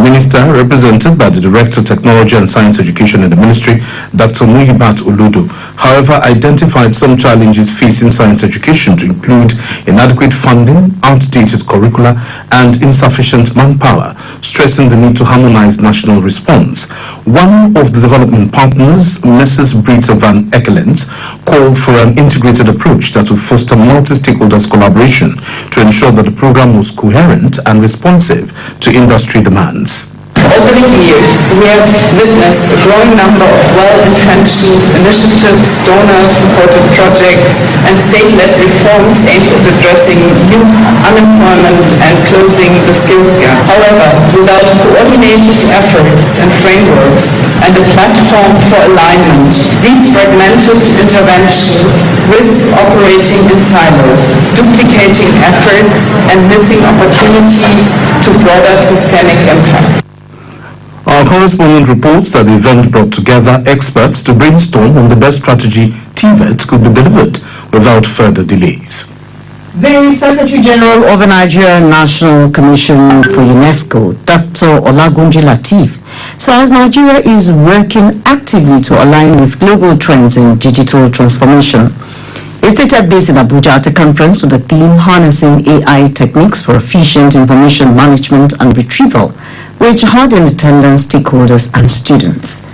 minister, represented by the Director of Technology and Science Education in the Ministry, Dr. Moniya, however, identified some challenges facing science education to include inadequate funding, outdated curricula, and insufficient manpower, stressing the need to harmonize national response. One of the development partners, Mrs. Brita Van Ekkelens, called for an integrated approach that will foster multi-stakeholders collaboration to ensure that the program was coherent and responsive to industry demands. Over the years, we have witnessed a growing number of well-intentioned initiatives, donor-supported projects, and state-led reforms aimed at addressing youth unemployment and closing the skills gap. However, without coordinated efforts and frameworks and a platform for alignment, these fragmented interventions risk operating in silos, duplicating efforts and missing opportunities to broader systemic impact. Our correspondent reports that the event brought together experts to brainstorm on the best strategy TVET could be delivered without further delays. The Secretary General of the Nigerian National Commission for UNESCO, Dr. Olagunju Lateef, says Nigeria is working actively to align with global trends in digital transformation. He stated this in Abuja at a conference with the theme Harnessing AI Techniques for Efficient Information Management and Retrieval, which had in attendance stakeholders and students.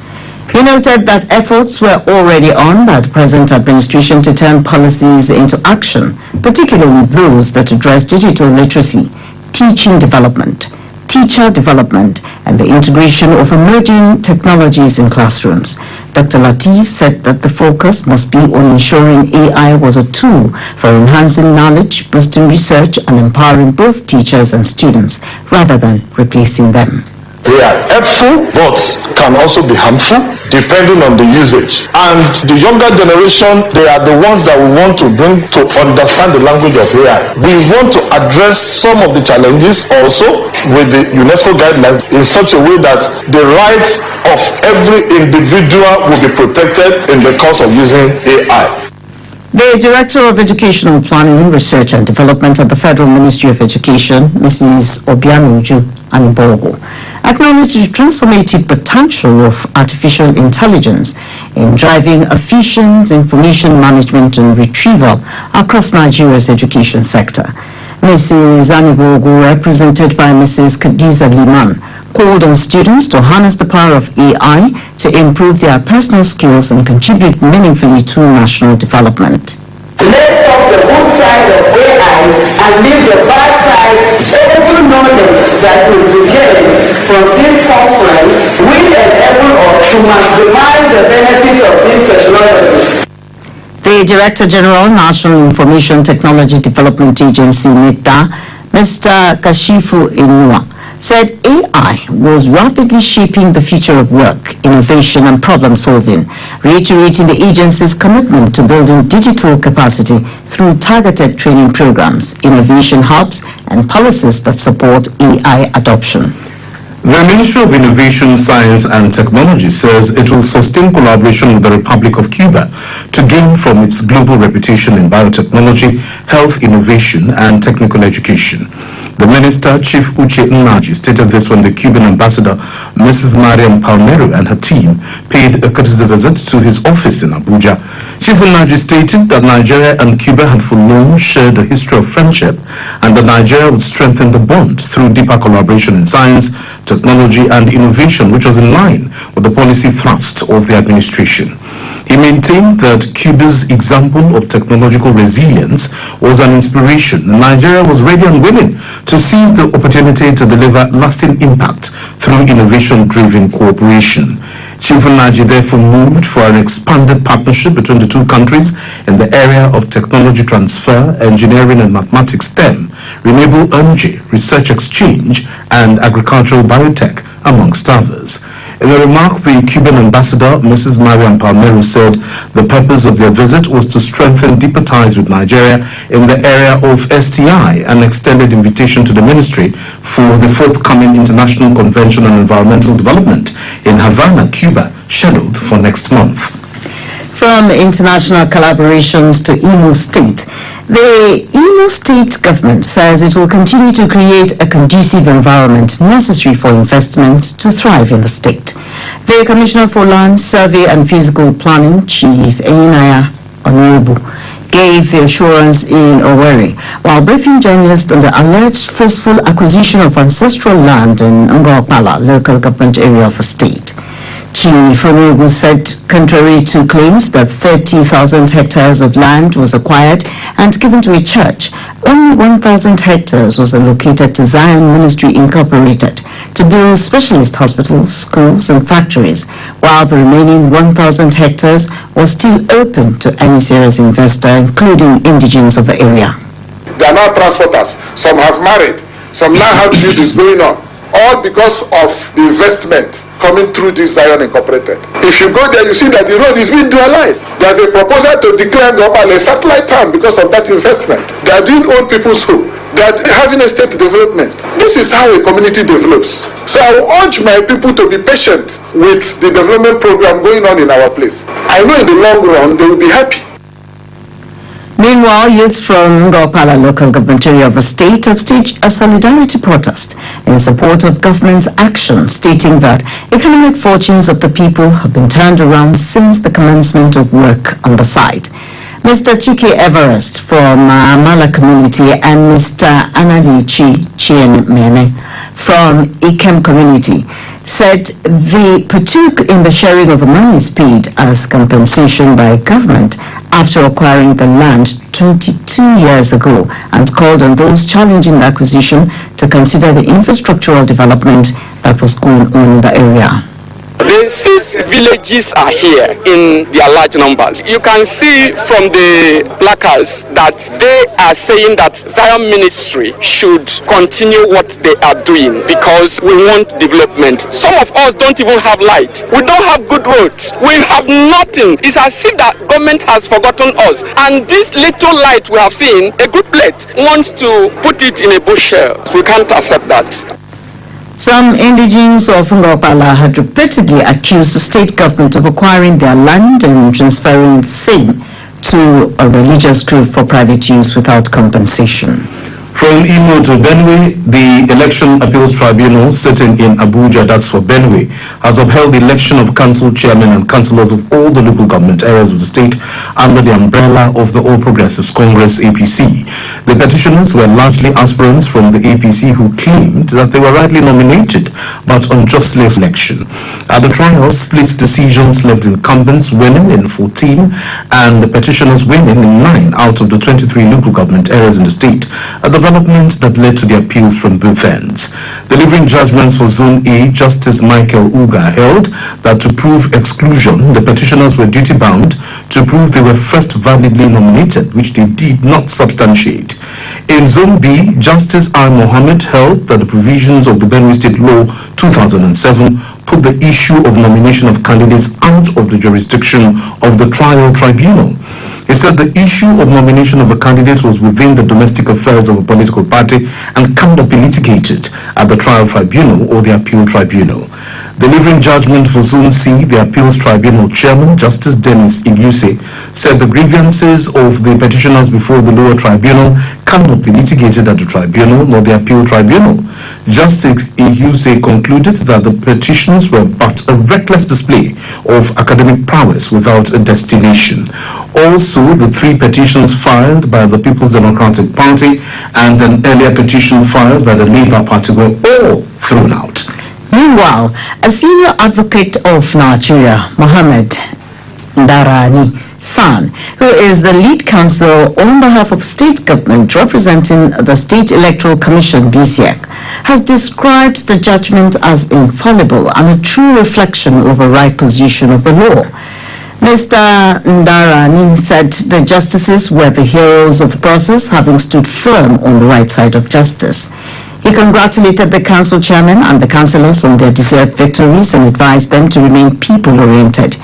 He noted that efforts were already on by the present administration to turn policies into action, particularly those that address digital literacy, teaching development, teacher development, and the integration of emerging technologies in classrooms. Dr. Lateef said that the focus must be on ensuring AI was a tool for enhancing knowledge, boosting research, and empowering both teachers and students, rather than replacing them. They are helpful, but can also be harmful, depending on the usage. And the younger generation, they are the ones that we want to bring to understand the language of AI. We want to address some of the challenges also with the UNESCO guidelines in such a way that the rights of every individual will be protected in the course of using AI. The Director of Educational Planning, Research and Development at the Federal Ministry of Education, Mrs. Obianuju Anibogo, acknowledged the transformative potential of artificial intelligence in driving efficient information management and retrieval across Nigeria's education sector. Mrs. Anibogo, represented by Mrs. Khadiza Liman, called on students to harness the power of AI to improve their personal skills and contribute meaningfully to national development. Let's talk the good side of AI and leave the bad side. Every knowledge that will be gained from this conference will enable us to maximize the benefits of this technology. The Director General, National Information Technology Development Agency, NITA, Mr. Kashifu Inua, said AI was rapidly shaping the future of work, innovation, and problem solving, reiterating the agency's commitment to building digital capacity through targeted training programs, innovation hubs, and policies that support AI adoption. The Ministry of Innovation, Science and Technology says it will sustain collaboration with the Republic of Cuba to gain from its global reputation in biotechnology, health innovation, and technical education. The Minister, Chief Uche Nnaji, stated this when the Cuban ambassador, Mrs. Mariam Palmero, and her team paid a courtesy visit to his office in Abuja. Chief Nnaji stated that Nigeria and Cuba had for long shared a history of friendship and that Nigeria would strengthen the bond through deeper collaboration in science, technology, and innovation, which was in line with the policy thrust of the administration. He maintained that Cuba's example of technological resilience was an inspiration, and Nigeria was ready and willing to seize the opportunity to deliver lasting impact through innovation-driven cooperation. Chief Nnaji therefore moved for an expanded partnership between the two countries in the area of technology transfer, engineering and mathematics STEM, renewable energy, research exchange, and agricultural biotech, amongst others. In a remark, the Cuban ambassador, Mrs. Mariam Palmero, said the purpose of their visit was to strengthen deeper ties with Nigeria in the area of STI, and extended invitation to the ministry for the forthcoming International Convention on Environmental Development in Havana, Cuba, scheduled for next month. From international collaborations to Imo State, the Imo State government says it will continue to create a conducive environment necessary for investment to thrive in the state. The Commissioner for Land, Survey and Physical Planning, Chief Enaya Onobu, gave the assurance in Owerri while briefing journalists on the alleged forceful acquisition of ancestral land in Ngokpala, local government area of the state. Chief Onobu said, contrary to claims that 30,000 hectares of land was acquired and given to a church, only 1,000 hectares was allocated to Zion Ministry Incorporated to build specialist hospitals, schools and factories, while the remaining 1,000 hectares was still open to any serious investor, including indigenes of the area. They are now transporters. Some have married. Some now have buildings going on. All because of the investment coming through this Zion Incorporated. If you go there, you see that the road is being dualized. There's a proposal to declare Ngopal a satellite town because of that investment. They are doing old people's home. They are having a state development. This is how a community develops. So I will urge my people to be patient with the development program going on in our place. I know in the long run, they will be happy. Meanwhile, youth from Ngokpala local government area of the state have staged a solidarity protest in support of government's action, stating that economic fortunes of the people have been turned around since the commencement of work on the site. Mr. Chike Everest from Mala community and Mr. Analichi Chien Mene from Ikem community said they partook in the sharing of the monies paid as compensation by government after acquiring the land 22 years ago and called on those challenging the acquisition to consider the infrastructural development that was going on in the area. The 6 villages are here in their large numbers. You can see from the placards that they are saying that Zion Ministry should continue what they are doing because we want development. Some of us don't even have light. We don't have good roads. We have nothing. It's as if that government has forgotten us. And this little light we have seen, a good plate, wants to put it in a bushel. We can't accept that. Some indigenes of Ngokpala had repeatedly accused the state government of acquiring their land and transferring the same to a religious group for private use without compensation. From Imo to Benue, the Election Appeals Tribunal sitting in Abuja, that's for Benue, has upheld the election of council chairmen and councillors of all the local government areas of the state under the umbrella of the All Progressives Congress APC. The petitioners were largely aspirants from the APC who claimed that they were rightly nominated but unjustly election. At the trial, split decisions left incumbents winning in 14 and the petitioners winning in 9 out of the 23 local government areas in the state. A development that led to the appeals from both ends. Delivering judgments for Zone A, Justice Michael Uga held that to prove exclusion, the petitioners were duty-bound to prove they were first validly nominated, which they did not substantiate. In Zone B, Justice I. Mohammed held that the provisions of the Benue State Law 2007 put the issue of nomination of candidates out of the jurisdiction of the trial tribunal. He said the issue of nomination of a candidate was within the domestic affairs of a political party and cannot be litigated at the trial tribunal or the appeal tribunal. Delivering judgment for Zone C, the Appeals Tribunal Chairman, Justice Dennis Iguse, said the grievances of the petitioners before the lower tribunal cannot be litigated at the tribunal nor the appeal tribunal. Justice Iguse concluded that the petitions were but a reckless display of academic prowess without a destination. Also, the 3 petitions filed by the People's Democratic Party and an earlier petition filed by the Labour Party were all thrown out. Meanwhile, a senior advocate of Nigeria, Mohammed Ndarani San, who is the lead counsel on behalf of state government representing the State Electoral Commission, BCEC, has described the judgment as infallible and a true reflection of a right position of the law. Mr. Ndarani said the justices were the heroes of the process, having stood firm on the right side of justice. He congratulated the council chairman and the councillors on their deserved victories and advised them to remain people-oriented.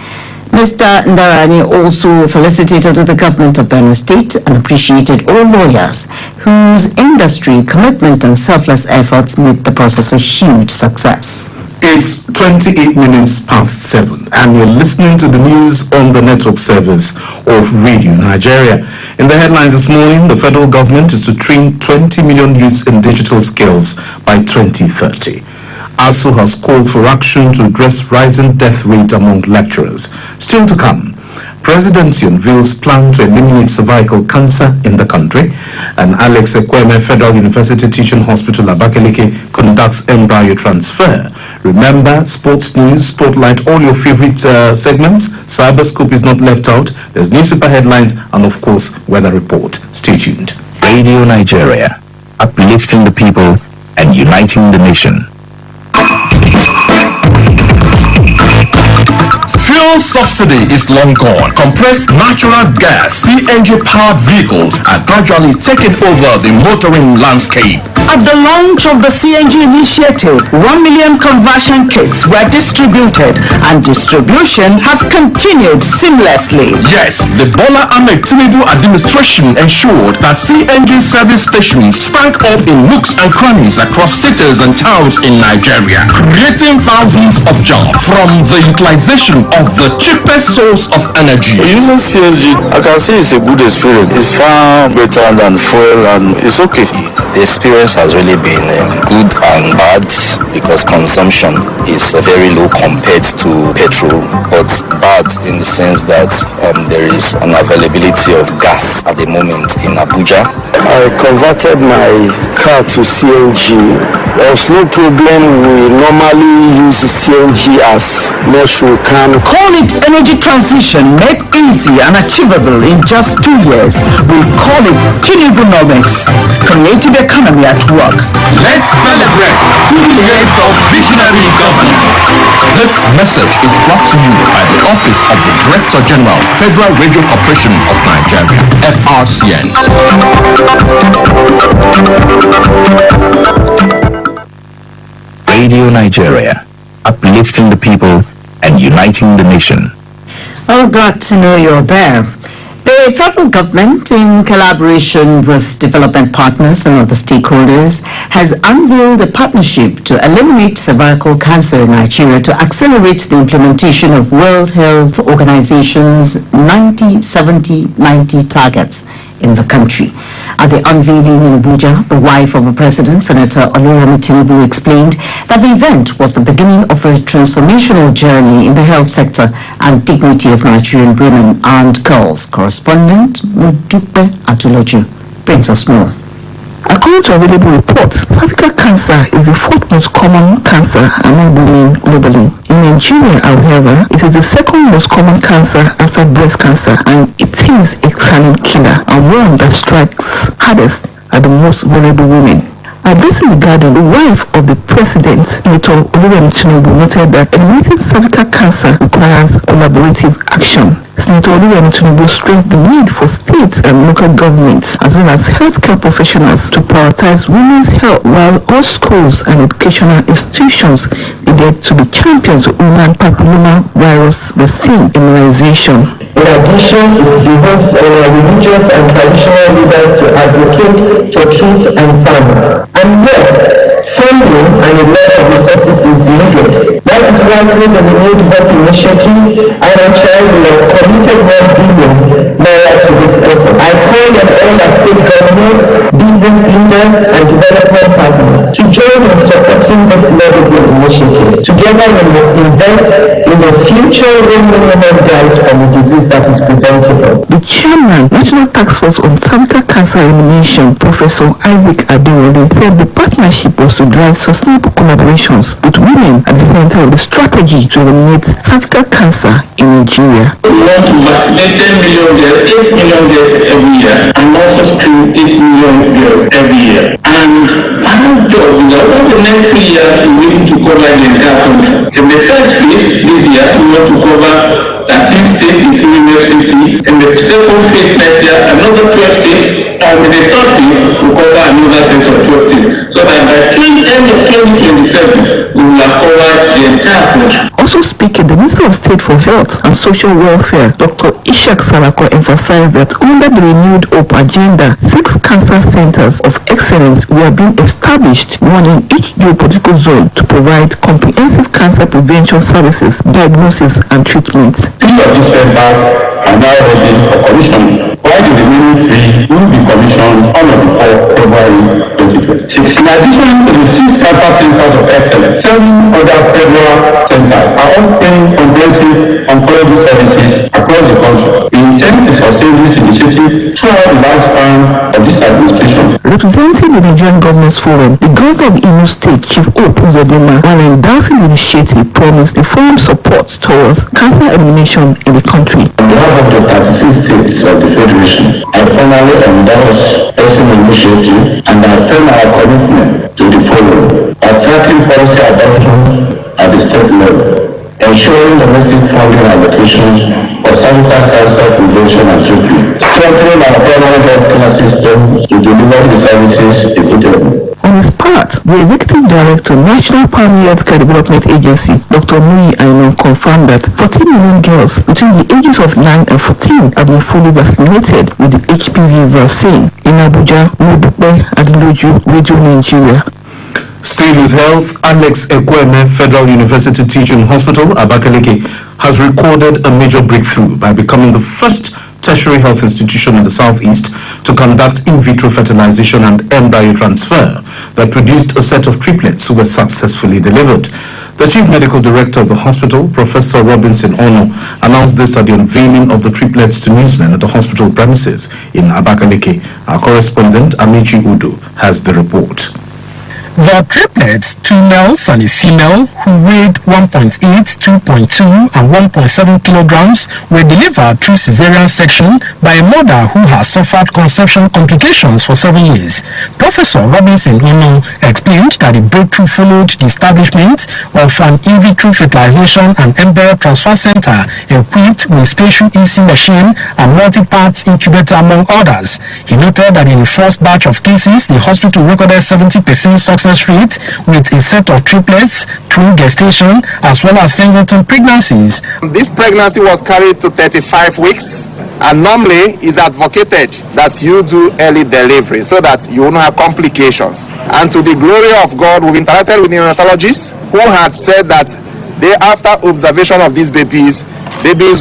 Mr. Ndarani also felicitated the government of Benue State and appreciated all lawyers whose industry, commitment and selfless efforts made the process a huge success. It's 28 minutes past 7 and you're listening to the news on the network service of Radio Nigeria. In the headlines this morning, the federal government is to train 20 million youths in digital skills by 2030. ASU has called for action to address rising death rate among lecturers. Still to come, Presidency unveils plan to eliminate cervical cancer in the country, and Alex Ekweme Federal University Teaching Hospital Abakaliki conducts embryo transfer. Remember, sports news, spotlight, all your favorite segments. Cyberscope is not left out. There's newspaper headlines and, of course, weather report. Stay tuned. Radio Nigeria, uplifting the people and uniting the nation. Fuel subsidy is long gone. Compressed natural gas, CNG-powered vehicles are gradually taking over the motoring landscape. At the launch of the CNG initiative, 1 million conversion kits were distributed, and distribution has continued seamlessly. Yes, the Bola Ahmed Tinubu administration ensured that CNG service stations sprang up in nooks and crannies across cities and towns in Nigeria, creating thousands of jobs from the utilization of the cheapest source of energy. Using CNG, I can say it's a good experience. It's far better than fuel and it's okay. The experience has really been good and bad because consumption is very low compared to petrol, but bad in the sense that there is an availability of gas at the moment in Abuja. I converted my car to CNG. There was no problem. We normally use CNG as much we can. Call it energy transition made easy and achievable in just 2 years. We call it Tinubunomics, creative economy at work. Let's celebrate 2 years of visionary governance. This message is brought to you by the Office of the Director General, Federal Radio Corporation of Nigeria, FRCN. Radio Nigeria, uplifting the people and uniting the nation. Oh, glad to know you're there. The federal government, in collaboration with development partners and other stakeholders, has unveiled a partnership to eliminate cervical cancer in Nigeria to accelerate the implementation of World Health Organization's 90-70-90 targets in the country. At the unveiling in Abuja, the wife of the president, Senator Oluremi Tinubu, explained that the event was the beginning of a transformational journey in the health sector and dignity of Nigerian women and girls. Correspondent Mudupe Atuloju brings us more. According to available reports, cervical cancer is the fourth most common cancer among women globally. In Nigeria, however, it is the second most common cancer after breast cancer, and it is a silent killer and one that strikes hardest at the most vulnerable women. Addressing the garden, the wife of the president, Senator Oluremi Tinubu, noted that eliminating cervical cancer requires collaborative action. Senator Oluremi Tinubu stressed the need for states and local governments as well as healthcare professionals to prioritize women's health, while all schools and educational institutions needed to be champions of human papillomavirus vaccine immunization. In addition, it behoves religious and traditional leaders to advocate for truth and science. And yes, funding and a lot of resources is needed. That is why through the Renewed Hope Initiative, I am sure we have committed $1 billion to this effort. I call on all our state governments, business leaders, and development partners to join in supporting this laudable initiative. Together we must invest in the future when women dies from a disease that is preventable. The chairman, National Task Force on Cervical Cancer Elimination, Professor Isaac Adewale, said the partnership was to drive sustainable collaborations with women at the center of the strategy to eliminate cervical cancer in Nigeria. We want to vaccinate 10 million girls, 8 million girls every year, and also screen 8 million girls every year. And our job is that over the next 3 years, we need to cover the entire country. In the first phase, this year, we want to cover 13 states including New York City. In the second phase next year, another 12 states. And in the third phase, we cover another set of 12 states. So that by the end of 2027, we will have covered the entire country. Also speaking, the Minister of State for Health and Social Welfare, Dr. Ishak Salako, emphasized that under the renewed Hope agenda, 6 cancer centers of excellence were being established, one in each geopolitical zone, to provide comprehensive cancer prevention services, diagnosis, and treatment. 3 of these centers are now ready for commissioning, while the remaining 3 will be commissioned on or before February 2026. In addition to the 6 cancer centers of excellence, 7 other federal centers are offering comprehensive oncology services across the country. We intend to sustain this initiative throughout the lifespan of this administration. Representing the Nigerian Governors Forum, the Governor of Imo State, Chief Hope Uzodinma, while endorsing the initiative, promised the forum support towards cancer elimination in the country. On behalf of the 36 states of the Federation, I formally endorse this initiative and I affirm our commitment to the forum of tracking policy adoption at the state level, ensuring domestic funding allocations for cervical cancer prevention and treatment, strengthening our permanent healthcare system to deliver the services equitably. On his part, the Executive Director, National Primary Healthcare Development Agency, Dr. Moniya, confirmed that 14 million girls between the ages of 9 and 14 have been fully vaccinated with the HPV vaccine. In Abuja, Modupe Adiloju, Radio Nigeria. Staying with health, Alex Ekweme Federal University Teaching Hospital, Abakaliki, has recorded a major breakthrough by becoming the first tertiary health institution in the southeast to conduct in vitro fertilization and embryo transfer that produced a set of triplets who were successfully delivered. The Chief Medical Director of the hospital, Professor Robinson Ono, announced this at the unveiling of the triplets to newsmen at the hospital premises in Abakaliki. Our correspondent, Amici Udu, has the report. The triplets, 2 males and a female, who weighed 1.8, 2.2 and 1.7 kilograms, were delivered through cesarean section by a mother who has suffered conception complications for 7 years. Professor Robinson Ono explained that the breakthrough followed the establishment of an in vitro fertilization and embryo transfer center equipped with spatial EC machine and multi-part incubator, among others. He noted that in the first batch of cases, the hospital recorded 70% success rate with a set of triplets through gestation as well as singleton pregnancies. This pregnancy was carried to 35 weeks and normally is advocated that you do early delivery so that you won't have complications. And to the glory of God, we've interacted with neonatologists who had said that after observation of these babies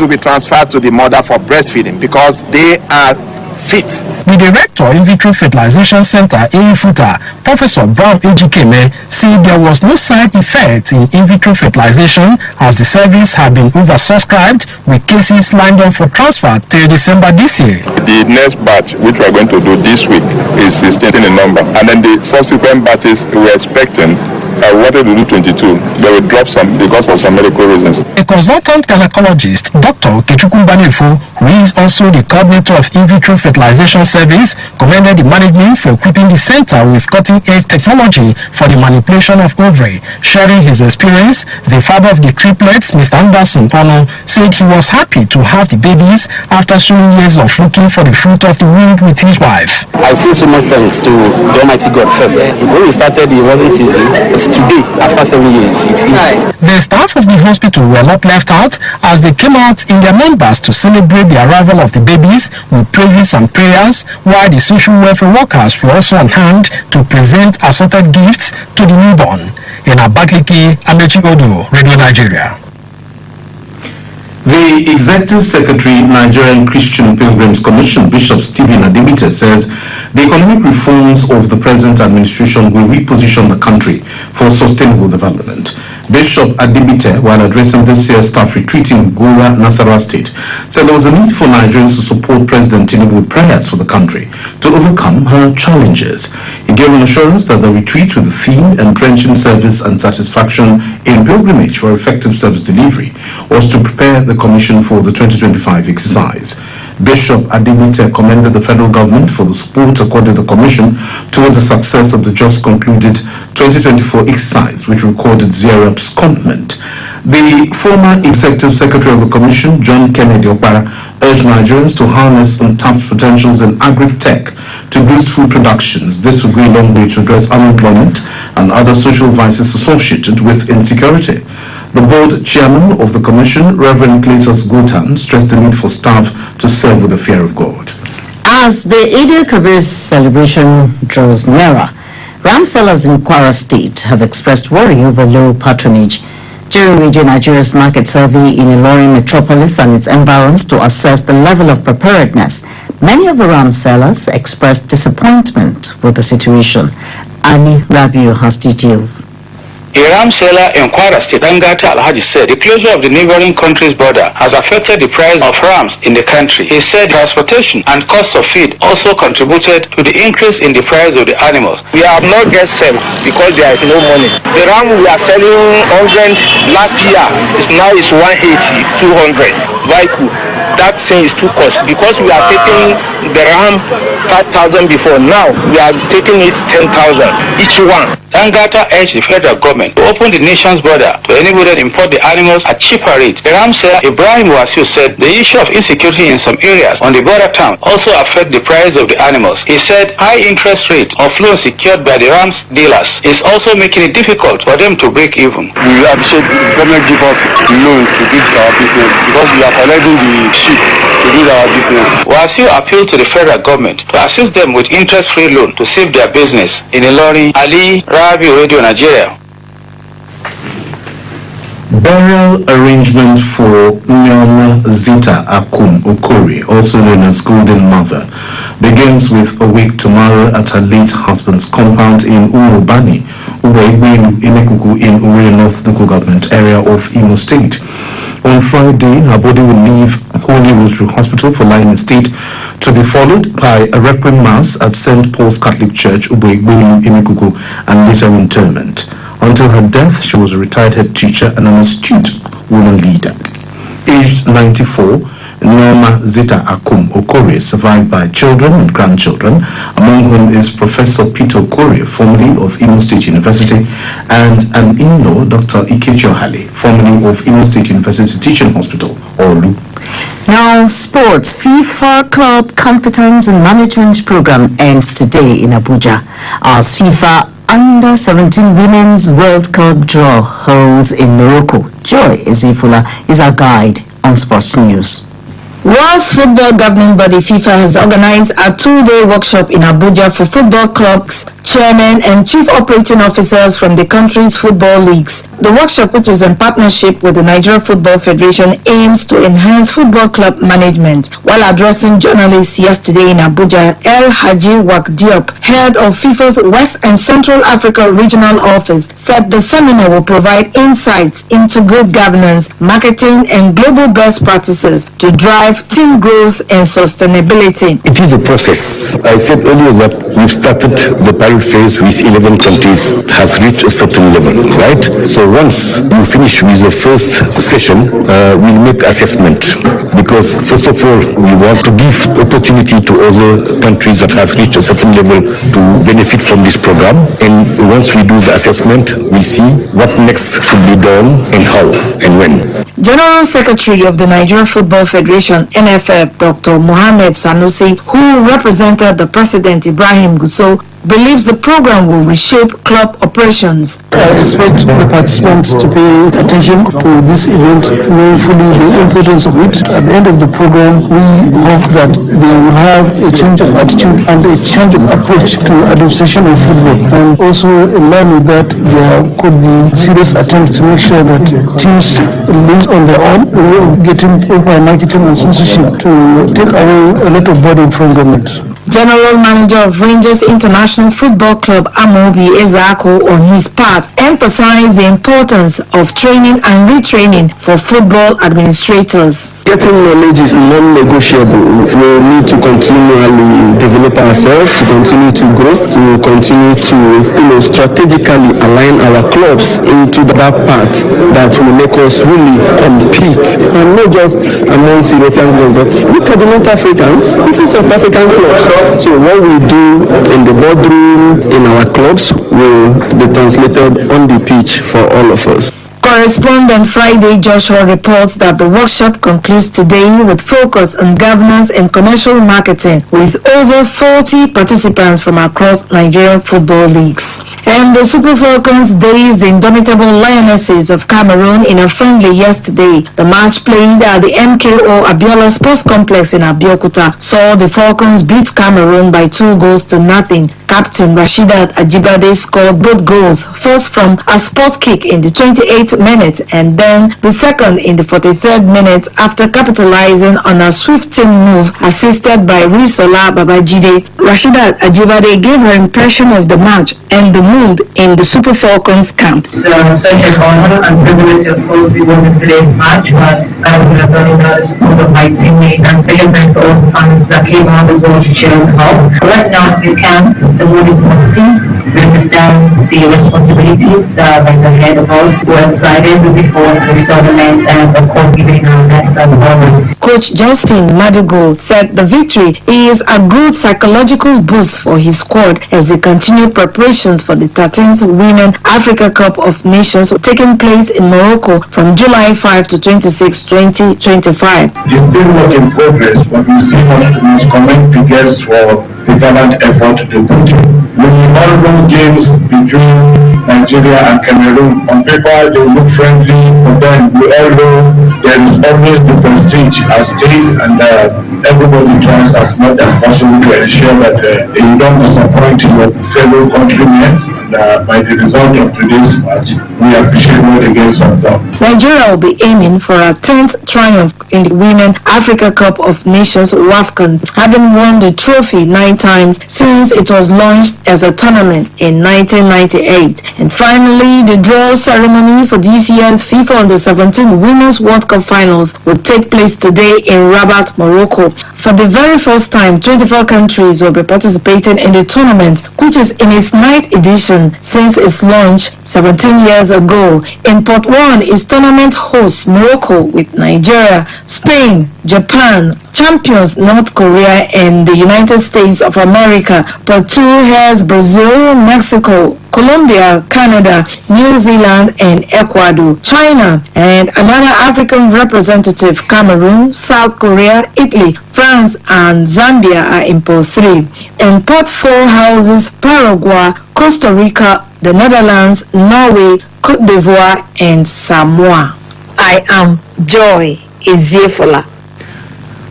will be transferred to the mother for breastfeeding because they are fit. The director in vitro fertilization center, AIFUTA, Professor Brown Ejikeme, said there was no side effect in vitro fertilization as the service had been oversubscribed with cases lined up for transfer till December this year. The next batch, which we are going to do this week, is 16 in number, and then the subsequent batches we are expecting. I wanted to do 22. They will drop some because of some medical reasons. A consultant gynecologist, Dr. Kechukumbanefo, who is also the coordinator of in vitro fertilization service, commended the management for equipping the center with cutting-edge technology for the manipulation of ovary. Sharing his experience, the father of the triplets, Mr. Anderson Ono, said he was happy to have the babies after so many years of looking for the fruit of the womb with his wife. I say so much thanks to the Almighty God first. When we started, it wasn't easy. Today, after 7 years, it's easy. The staff of the hospital were not left out as they came out in their numbers to celebrate the arrival of the babies with praises and prayers, while the social welfare workers were also on hand to present assorted gifts to the newborn. In Abakaliki, Amici Udu, Radio Nigeria. The Executive Secretary, Nigerian Christian Pilgrims Commission, Bishop Stephen Adibite, says the economic reforms of the present administration will reposition the country for sustainable development. Bishop Adibite, while addressing this year's staff retreat in Gura, Nasarawa State, said there was a need for Nigerians to support President Tinubu with prayers for the country to overcome her challenges. He gave an assurance that the retreat with the theme entrenching service and satisfaction in pilgrimage for effective service delivery was to prepare the Commission for the 2025 exercise. Bishop Adibite commended the federal government for the support accorded the Commission toward the success of the just concluded 2024 exercise, which recorded zero abscondment. The former Executive Secretary of the Commission, John Kennedy Opara, urged Nigerians to harness untapped potentials in agri-tech to boost food productions. This would go a long way to address unemployment and other social vices associated with insecurity. The board chairman of the commission, Reverend Cletus Gutan, stressed the need for staff to serve with the fear of God. As the Eid al-Kabir celebration draws nearer, ram sellers in Kwara State have expressed worry over low patronage. During Radio Nigeria's market survey in Ilorin metropolis and its environs to assess the level of preparedness, many of the ram sellers expressed disappointment with the situation. Ali Rabiu has details. A ram seller in Kwara State, Dangata Alhaji, said the closure of the neighboring country's border has affected the price of rams in the country. He said transportation and cost of feed also contributed to the increase in the price of the animals. We have not get sale because there is no money. The ram we are selling 100 last year is now 180, 200. Why? That thing is too cost because we are taking the ram 5,000 before. Now we are taking it 10,000 each one. Dangata urged the federal government to open the nation's border to anybody that import the animals at cheaper rates. The ram seller Ibrahim Wasiu said the issue of insecurity in some areas on the border town also affect the price of the animals. He said high interest rate of loans secured by the rams dealers is also making it difficult for them to break even. We appreciate the government give us loan to do our business because we are collecting the sheep to do our business. Wasiu appealed to the federal government to assist them with interest-free loan to save their business. In Ilorin, Ali Rabi, Radio Nigeria. Burial arrangement for Nyoma Zita Akum Okori, also known as Golden Mother, begins with a week tomorrow at her late husband's compound in Urubani, Inekuku in Uri North local government area of Imo State. On Friday, her body will leave Holy Rosary Hospital for lying in state to be followed by a requiem mass at St. Paul's Catholic Church, Uboigwelu, Inekuku, and later interment. Until her death, she was a retired head teacher and an astute woman leader. Aged 94, Nyoma Zita Akum Okori survived by children and grandchildren, among whom is Professor Peter Okori, formerly of Imo State University, and an in-law, Dr. Ikechi Ohale, formerly of Imo State University Teaching Hospital, Olu. Now, sports. FIFA Club Competence and Management Program ends today in Abuja as FIFA Under-17 Women's World Cup draw holds in Morocco. Joy Ezefula is our guide on sports news. World's football governing body FIFA has organized a two-day workshop in Abuja for football clubs, chairmen and chief operating officers from the country's football leagues. The workshop, which is in partnership with the Nigeria Football Federation, aims to enhance football club management. While addressing journalists yesterday in Abuja, El Haji Wak Diop, head of FIFA's West and Central Africa Regional Office, said the seminar will provide insights into good governance, marketing and global best practices to drive team growth and sustainability. It is a process. I said earlier that we've started the pilot phase with 11 countries, has reached a certain level, right? So once you finish with the first session, we'll make assessment, because first of all, we want to give opportunity to other countries that has reached a certain level to benefit from this program. And once we do the assessment, we'll see what next should be done and how and when. General Secretary of the Nigeria Football Federation, NFF, Dr. Mohammed Sanusi, who represented the President Ibrahim Gusau, believes the program will reshape club operations. I expect the participants to pay attention to this event, knowing fully the importance of it. At the end of the program, we hope that they will have a change of attitude and a change of approach to administration of football. And also, in line with that, there could be serious attempts to make sure that teams live on their own, getting proper marketing and sponsorship to take away a lot of burden from government. General Manager of Rangers International Football Club Amobi Ezako, on his part, emphasized the importance of training and retraining for football administrators. Getting knowledge is non-negotiable. We need to continually develop ourselves, to continue to grow, to continue to strategically align our clubs into that path that will make us really compete, and not just amongst European clubs, but look at the North Africans, even South African clubs. So what we do in the boardroom, in our clubs, will be translated on the pitch for all of us. Correspondent Friday Joshua reports that the workshop concludes today with focus on governance and commercial marketing, with over 40 participants from across Nigerian football leagues. And the Super Falcons dazed the indomitable Lionesses of Cameroon in a friendly yesterday. The match played at the MKO Abiola Sports Complex in Abeokuta saw the Falcons beat Cameroon by 2-0. Captain Rasheedat Ajibade scored both goals, first from a spot kick in the 28th minute and then the second in the 43rd minute after capitalizing on a swifting move assisted by Risola Babajide. Rasheedat Ajibade gave her impression of the match and the mood in the Super Falcons camp. Such an honor and privilege of course we won today's match, but I would have done it without the support of my teammate, and second thanks to all the fans that came out as well to cheer us up. Right now if you can, the word is marketing. We understand the responsibilities that are ahead of us. We're excited, looking forward to this tournament and of course giving our best as always. Coach Justin Madugo said the victory is a good psychological boost for his squad as they continue preparations for the 13th Women Africa Cup of Nations taking place in Morocco from July 5 to 26, 2025. It's still work in progress, but we see much commend the girls for the gallant effort to put in. When you all know games between Nigeria and Cameroon, on paper they look friendly, but then we all know there is always the prestige at stake, and everybody tries as much as possible to ensure that you don't disappoint your fellow countrymen. By the result of today's match, we appreciate what the girls have done. Nigeria will be aiming for a 10th triumph in the Women Africa Cup of Nations WAFCON, having won the trophy 9 times since it was launched as a tournament in 1998. And finally, the draw ceremony for this year's FIFA Under-17 Women's World Cup Finals will take place today in Rabat, Morocco. For the very first time, 24 countries will be participating in the tournament, which is in its 9th edition since its launch 17 years ago. In Port 1 is tournament host Morocco with Nigeria, Spain, Japan, champions North Korea and the United States of America. Port 2 has Brazil, Mexico, Colombia, Canada, New Zealand and Ecuador, China and another African representative Cameroon, South Korea, Italy, France and Zambia are in Port 3. In Port 4 houses Paraguay, Costa Rica, the Netherlands, Norway, Cote d'Ivoire and Samoa. I am Joy Eziefola.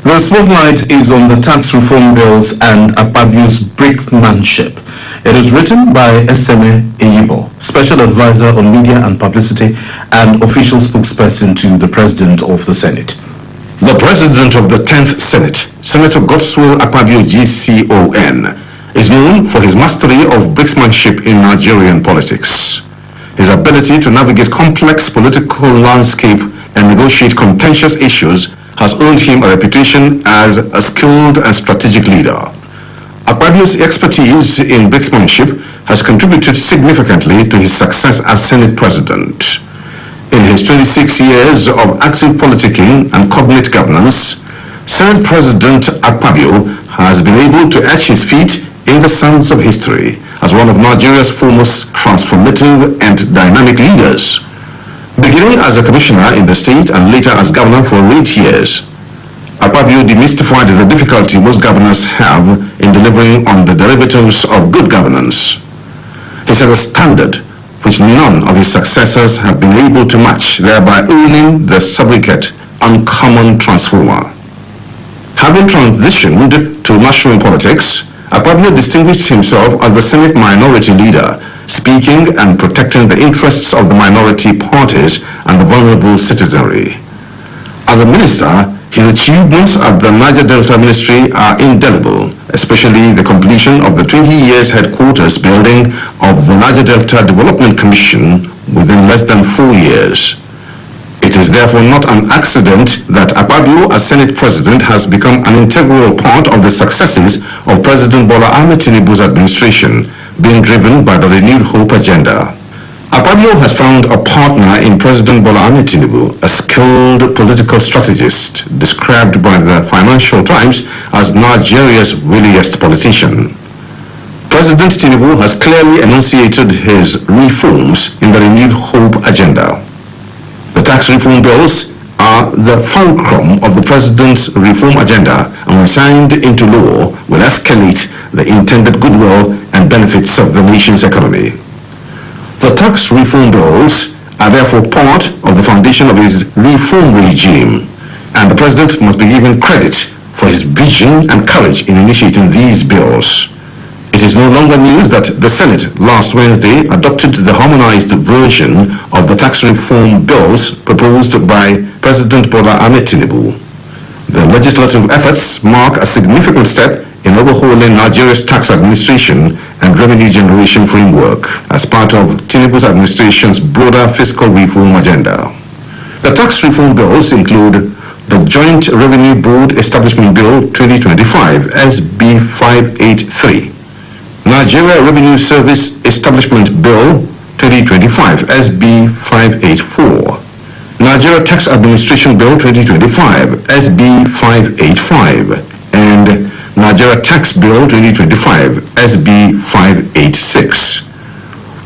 The spotlight is on the tax reform bills and Akpabio's brinkmanship. It is written by Eseme Eyibo, Special Advisor on Media and Publicity and official spokesperson to the President of the Senate. The President of the 10th Senate, Senator Godswill Akpabio GCON, is known for his mastery of brinkmanship in Nigerian politics. His ability to navigate complex political landscape and negotiate contentious issues has earned him a reputation as a skilled and strategic leader. Akpabio's expertise in brinkmanship has contributed significantly to his success as Senate President. In his 26 years of active politicking and cognate governance, Senate President Akpabio has been able to etch his feet in the sands of history as one of Nigeria's foremost transformative and dynamic leaders. Beginning as a commissioner in the state and later as governor for 8 years, Akpabio demystified the difficulty most governors have in delivering on the derivatives of good governance. He set a standard which none of his successors have been able to match, thereby earning the sobriquet uncommon transformer. Having transitioned to national politics, Akpabio distinguished himself as the Senate minority leader, speaking and protecting the interests of the minority parties and the vulnerable citizenry. As a minister, his achievements at the Niger Delta Ministry are indelible, especially the completion of the 20 years headquarters building of the Niger Delta Development Commission within less than 4 years. It is therefore not an accident that Akpabio, as Senate President, has become an integral part of the successes of President Bola Ahmed Tinubu's administration, being driven by the Renewed Hope agenda. Akpabio has found a partner in President Bola Ahmed Tinubu, a skilled political strategist described by the Financial Times as Nigeria's wiliest politician. President Tinubu has clearly enunciated his reforms in the Renewed Hope agenda. tax reform bills are the fulcrum of the president's reform agenda and when signed into law will escalate the intended goodwill and benefits of the nation's economy. The tax reform bills are therefore part of the foundation of his reform regime, and the president must be given credit for his vision and courage in initiating these bills. It is no longer news that the Senate last Wednesday adopted the harmonized version of the tax reform bills proposed by President Bola Ahmed Tinubu. The legislative efforts mark a significant step in overhauling Nigeria's tax administration and revenue generation framework as part of Tinubu's administration's broader fiscal reform agenda. The tax reform bills include the Joint Revenue Board Establishment Bill 2025 SB 583, Nigeria Revenue Service Establishment Bill 2025 SB 584, Nigeria Tax Administration Bill 2025 SB 585, and Nigeria Tax Bill 2025 SB 586.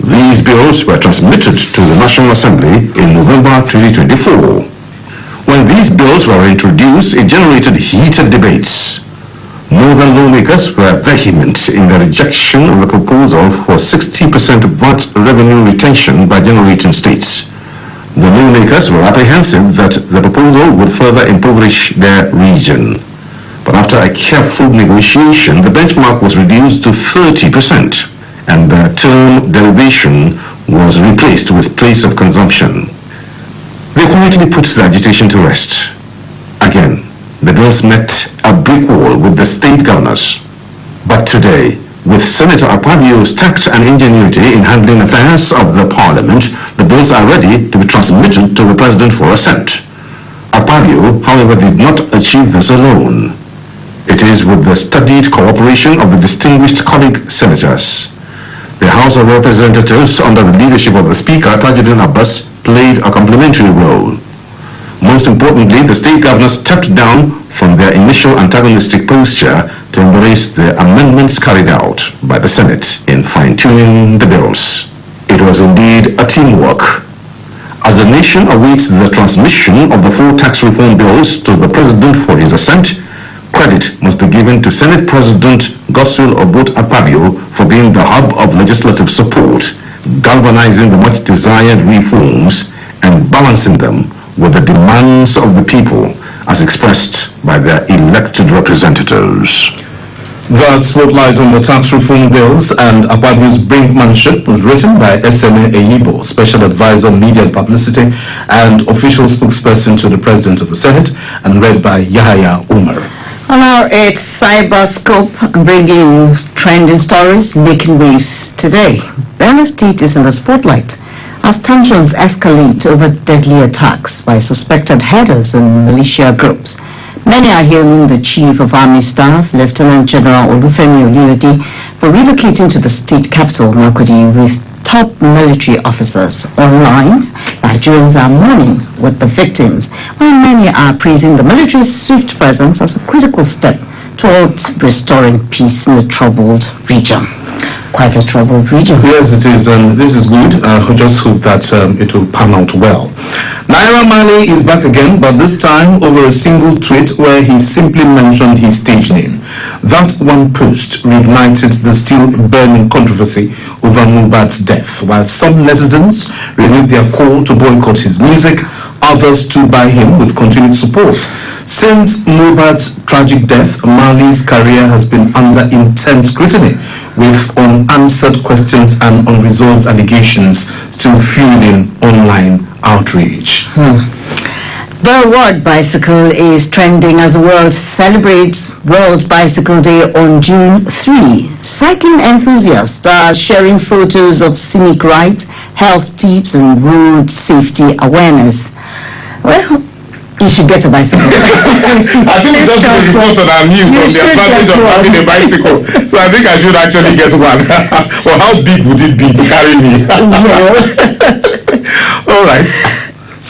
These bills were transmitted to the National Assembly in November 2024. When these bills were introduced, it generated heated debates. Northern lawmakers were vehement in their rejection of the proposal for 60% VAT revenue retention by generating states. The lawmakers were apprehensive that the proposal would further impoverish their region. But after a careful negotiation, the benchmark was reduced to 30%, and the term derivation was replaced with place of consumption. They quietly put the agitation to rest. Again, the bills met a brick wall with the state governors. But today, with Senator Akpabio's tact and ingenuity in handling affairs of the parliament, the bills are ready to be transmitted to the president for assent. Akpabio, however, did not achieve this alone. It is with the studied cooperation of the distinguished colleague senators. The House of Representatives, under the leadership of the Speaker, Tajuddin Abbas, played a complementary role. Most importantly, the state governors stepped down from their initial antagonistic posture to embrace the amendments carried out by the Senate in fine-tuning the bills. It was indeed a teamwork. As the nation awaits the transmission of the 4 tax reform bills to the President for his assent, credit must be given to Senate President Godswill Akpabio for being the hub of legislative support, galvanizing the much-desired reforms and balancing them with the demands of the people as expressed by their elected representatives. That spotlight on the tax reform bills and Akpabio's brinkmanship was written by SMA Eyibo, Special Advisor on Media and Publicity and official spokesperson to the President of the Senate, and read by Yahaya Umar. Now it's Cyberscope, bringing trending stories, making waves today. Benue State is in the spotlight as tensions escalate over deadly attacks by suspected headers and militia groups. Many are hailing the Chief of Army Staff, Lieutenant General Olufemi Oluyode, for relocating to the state capital, Makurdi, with top military officers. Online, Nigerians are mourning with the victims, while many are praising the military's swift presence as a critical step towards restoring peace in the troubled region. Quite a troubled region. Yes, it is, and this is good. I just hope that it will pan out well. Naira Marley is back again, but this time over a single tweet where he simply mentioned his stage name. That one post reignited the still burning controversy over Mohbad's death. While some netizens renewed their call to boycott his music, others stood by him with continued support. Since Mohbad's tragic death, Marley's career has been under intense scrutiny, with unanswered questions and unresolved allegations still fueling online outrage. The word bicycle is trending as the world celebrates World Bicycle Day on June 3. Cycling enthusiasts are sharing photos of scenic rides, health tips, and road safety awareness. Well, you should get a bicycle. I think it's just the reports on our news on the advantage of having a bicycle. So I think I should actually get one. Well, how big would it be to carry me? All right.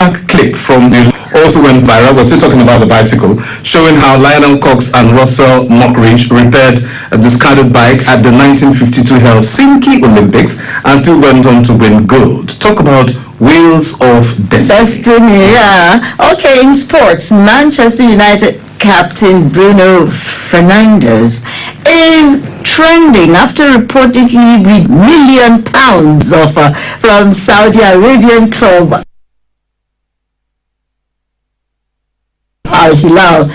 A clip from the also went viral. We're still talking about the bicycle, showing how Lionel Cox and Russell Mockridge repaired a discarded bike at the 1952 Helsinki Olympics and still went on to win gold. Talk about Wheels of Destiny. Yeah. Okay, in sports, Manchester United captain Bruno Fernandes is trending after reportedly with £1 million offer from Saudi Arabian club Al Hilal.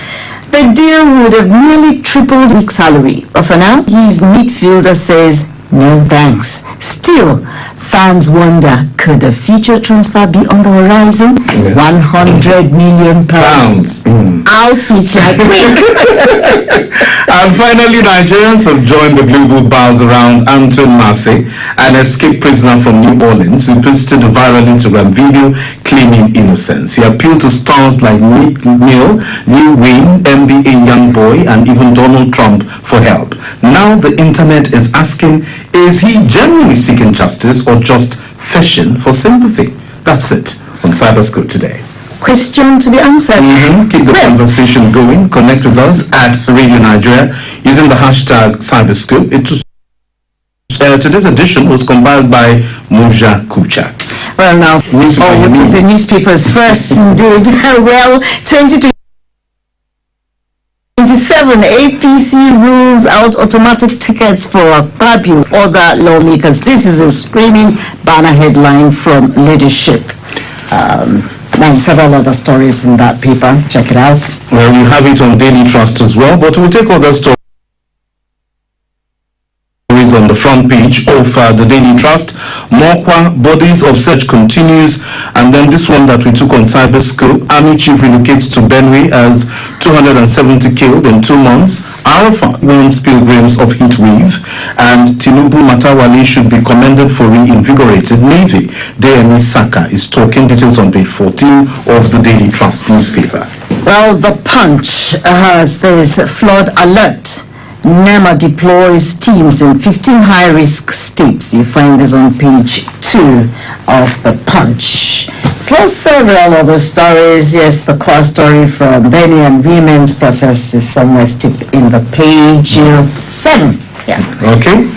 The deal would have nearly tripled his salary, but for now, his midfielder says no thanks. Still, fans wonder, could a future transfer be on the horizon? Yeah. £100 million. I'll switch like And finally, Nigerians have joined the global buzz around Anton Massey, an escaped prisoner from New Orleans who posted a viral Instagram video claiming innocence. He appealed to stars like Meek Mill, Lil Wayne, NBA Youngboy, and even Donald Trump for help. Now the internet is asking, is he genuinely seeking justice or just fishing for sympathy? That's it on Cyberscope today. Question to be answered. Keep the conversation going. Connect with us at Radio Nigeria using the hashtag Cyberscope. Today's edition was compiled by Muja Kuchak. Well, now, we'll take the newspapers first, indeed. Well, 2027 APC rules out automatic tickets for Fabio. Other lawmakers. This is a screaming banner headline from Leadership. And several other stories in that paper. Check it out. Well, you have it on Daily Trust as well, but we'll take other stories on the front page of the Daily Trust. Mokwa, bodies of search continues. And then this one that we took on Cyberscope, Army Chief relocates to Benue as 270 killed in 2 months. Arafat warns pilgrims of heat wave, and Tinubu Matawale should be commended for reinvigorated Navy. DME Saka is talking. Details on page 14 of the Daily Trust newspaper. Well, the Punch has this flood alert. NEMA deploys teams in 15 high-risk states. You find this on page 2 of the Punch. Plus several other stories. Yes, the core story from Benue and women's protests is somewhere steep in the page 7. Yeah. Okay.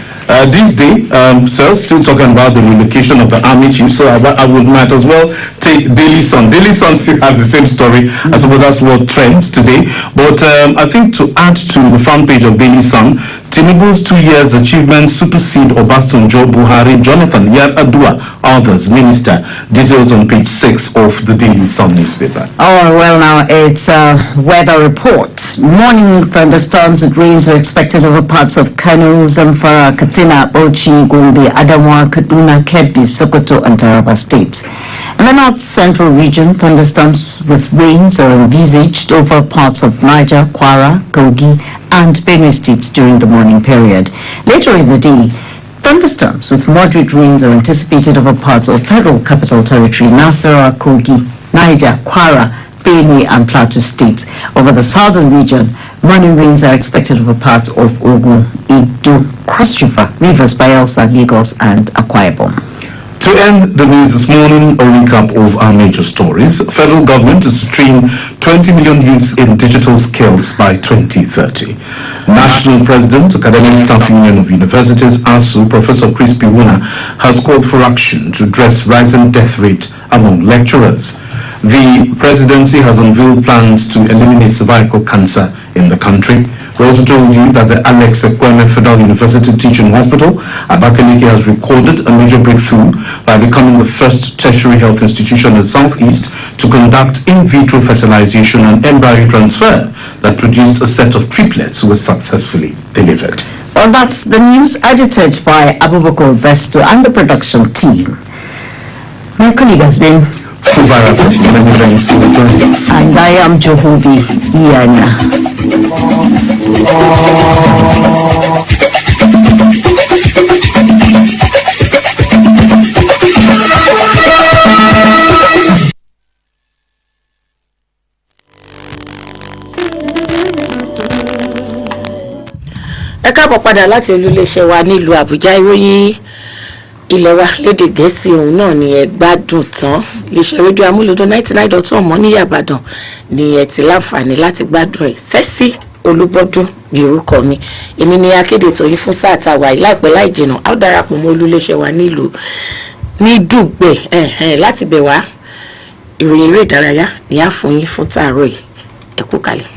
This day, so still talking about the relocation of the Army Chief, so I might as well take Daily Sun. Daily Sun still has the same story as well. That's what trends today. But I think to add to the front page of Daily Sun, Tinubu's 2 years achievements supersede Obasanjo, Buhari, Jonathan, Yar'Adua, others, minister. Details on page 6 of the Daily Sun newspaper. Oh, well, now it's weather report. Morning thunderstorms and rains are expected over parts of Kano, Zamfara, Katsina, Bauchi, Gombe, Adamawa, Kaduna, Kebbi, Sokoto, and Taraba states. In the north central region, thunderstorms with rains are envisaged over parts of Niger, Kwara, Kogi, and Benue states during the morning period. Later in the day, thunderstorms with moderate rains are anticipated over parts of Federal Capital Territory, Nasarawa, Kogi, Niger, Kwara, Benue, and Plateau states. Over the southern region, morning rains are expected over parts of Ogun, Edo, Cross River, Rivers, Bayelsa, Lagos, and Akwa Ibom. To end the news this morning, a recap of our major stories. Federal government is to train 20 million youths in digital skills by 2030. National President, Academic Staff Union of Universities, ASU, Professor Chris Piwuna, has called for action to address rising death rate among lecturers. The presidency has unveiled plans to eliminate cervical cancer in the country. We also told you that the Alex Ekweme Federal University Teaching Hospital, Abakaliki, has recorded a major breakthrough by becoming the first tertiary health institution in the Southeast to conduct in vitro fertilization and embryo transfer that produced a set of triplets who were successfully delivered. Well, that's the news edited by Abubakar Besto and the production team. My colleague has been Fuvara. Many thanks for joining us. And I am Johobi Iana. Ẹ káàbọ̀ padà láti olúléeṣẹ́ wa nílùú Àbújá. Ìròyìn ilẹ̀ wa lédè Gẹ̀ẹ́sì òun náà ni ẹ gbádùn tán. Iléeṣẹ́ rédíò Amúlùdún 99.1 Moniya Ibadan ni ẹ ti láǹfààní láti gbádùn ẹ̀. Sẹ́sì Olúbọ́dún ní orúkọ mi. Èmi ni akéde tòyìn fún sáà tá a wà yìí. Láìpẹ́ láì jìnnà a ó darapọ̀ mọ́ olúléeṣẹ́ wa nílùú ní Dùgbẹ̀ láti bẹ̀ wá ìròyìn eré ìdárayá ní àfọyín fún tààrọ̀ yìí ẹ kú kalẹ̀.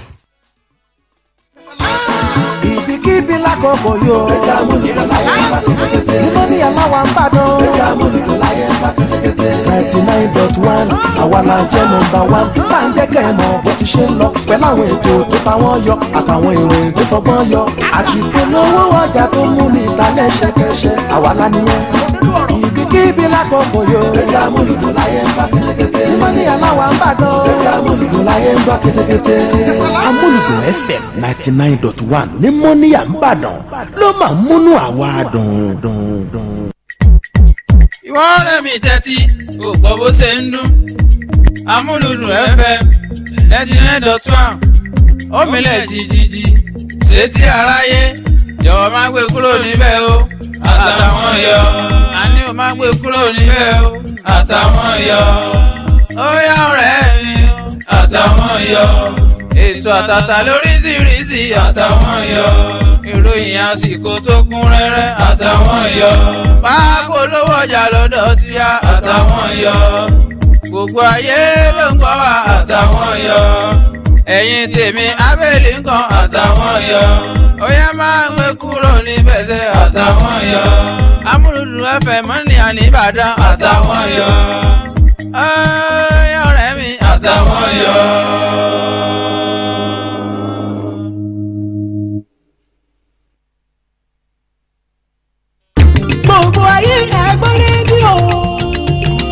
Ibikíbi lákòókò yóò. Ẹja Amúlùdún láyé ń bá kétékété. Moniya láwa ń bàdàn. Ẹja Amúlùdún láyé ń bá kétékété. 99.1 àwa la jẹ́ #1. Tá à ń jẹ́ kẹ́ ẹ mọ̀ bó ti ṣe ń lọ. Pẹ̀lú àwọn ètò tó ta wọ́n yọ àtàwọn ìròyìn tó fọgbọ́n yọ. Àti ìpolówó ọjà tó mú ní ìta lẹ́sẹ̀kẹsẹ̀. Àwa la nìyẹn. Ibikíbi lákòókò yóò. Ẹja Amúlùdún láyé ń bá kétékété. Moniya láwa ń bàdàn. Ẹja Amúlùdún láyé ń bá kétékété. Amúlùdún FM 99.1 ní Moniya ń bàdàn ló máa ń múnú àwa dùn. Ìwọ́n rẹ̀ mi tẹ́tí ò gbọ́ bó ṣe ń dún. Amúlùdún FM 99.1 òmìnlẹ̀ jìjìjì sétí aráyé jọ̀wọ́ má gbé kúrò níbẹ̀ o àtàwọn yọ. Àní ò má gbé kúrò níbẹ̀ o àtàwọn yọ. Ó yá ọ̀rẹ́ mi àtàwọn yọ. Ètò àtàtà lóríṣiríṣi àtàwọn yọ. Ìròyìn àsìkò tó kún rẹ́rẹ́ àtàwọn yọ. Pápá olówó ọjà lọ́dọ̀ tí a àtàwọn yọ. Gbogbo ayé ló ń gbọ́ wá àtàwọn yọ. Ẹ̀yin tèmi abẹ́lé nǹkan àtàwọn yọ. Ó yá máa gbé kúrò níbẹ̀ sẹ́ àtàwọn yọ. Amúlùdún FM Moniya ní Ìbàdàn àtàwọn yọ. Ọ̀rẹ́ mi àtàwọn yọ. Gbogbo ayé ẹgbọ́n rédíò.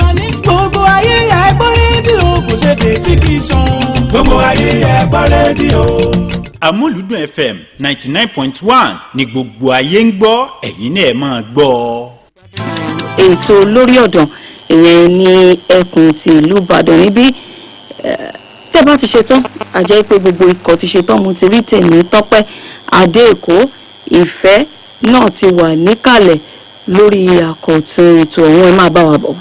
Àní gbogbo ayé ẹgbọ́n rédíò. Kò ṣe tètè kí sàn. Gbogbo ayé ẹgbọ́n rédíò. Amúlùdún FM 99.1 ni gbogbo ayé ń gbọ́, ẹ̀yin náà ẹ máa gbọ́. Ètò lórí ọ̀dàn ìyẹn ní ẹkùn ti ìlú Ìbàdàn níbí tẹ́ bá ti ṣetán àjẹ́ pé gbogbo ikọ̀ ti ṣetán. Mo ti rí tèmi Tọ́pẹ́ Adé Èkó Ìfẹ́ náà ti wà níkàlẹ̀ lórí àkọ́tún ètò ọ̀hún. Ẹ máa bá wa bọ̀.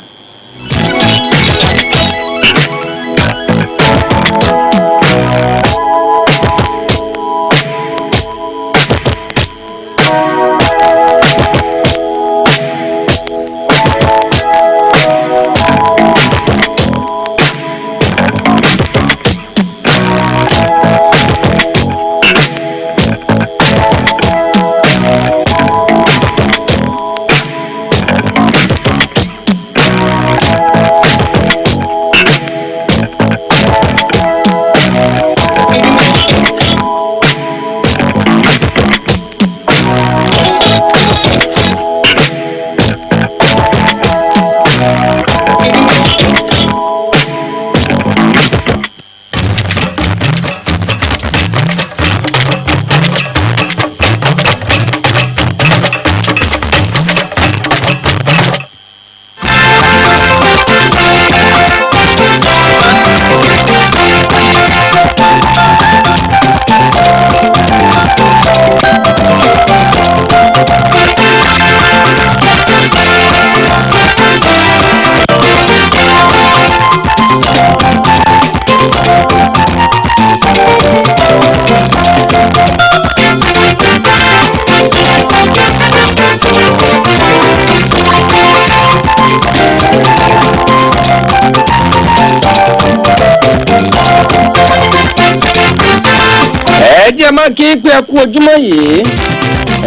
ẹ má kí pé ẹ kú ojúmọ́ yìí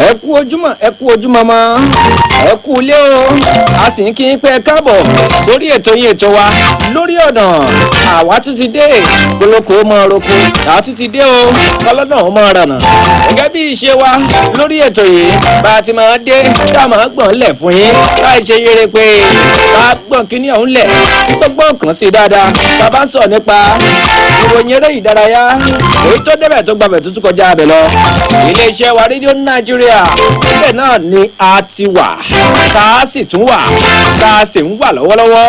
ẹ kú ojúmọ́ mọ́ ẹ kú ilé o a sì ń kí pé ẹ káàbọ̀ sórí ètò yín ètò wa lórí ọ̀dàn. Àwa tún ti dé gbólókò mọ́ roko àwa tún ti dé o ọlọ́dàn ó mọ́ rànà gẹ́gẹ́ bí ìṣe wa lórí ètò yìí bá a ti máa dé tá a máa gbọ̀n lẹ̀ fún yín láì ṣe yére pé bá a gbọ̀n kíní ọ̀hún lẹ̀ gbogbo nǹkan sí dáadáa tá a bá ń sọ nípa ìròyìn eré ìdárayá èyí tó débẹ̀ tó gbàbẹ̀ tó tún kọjá abẹ lọ. Iléeṣẹ́ wa rédíò Nàìjíríà ibẹ̀ náà ni a ti wà tá a sì tún wà tá a sì ń wà lọ́wọ́lọ́wọ́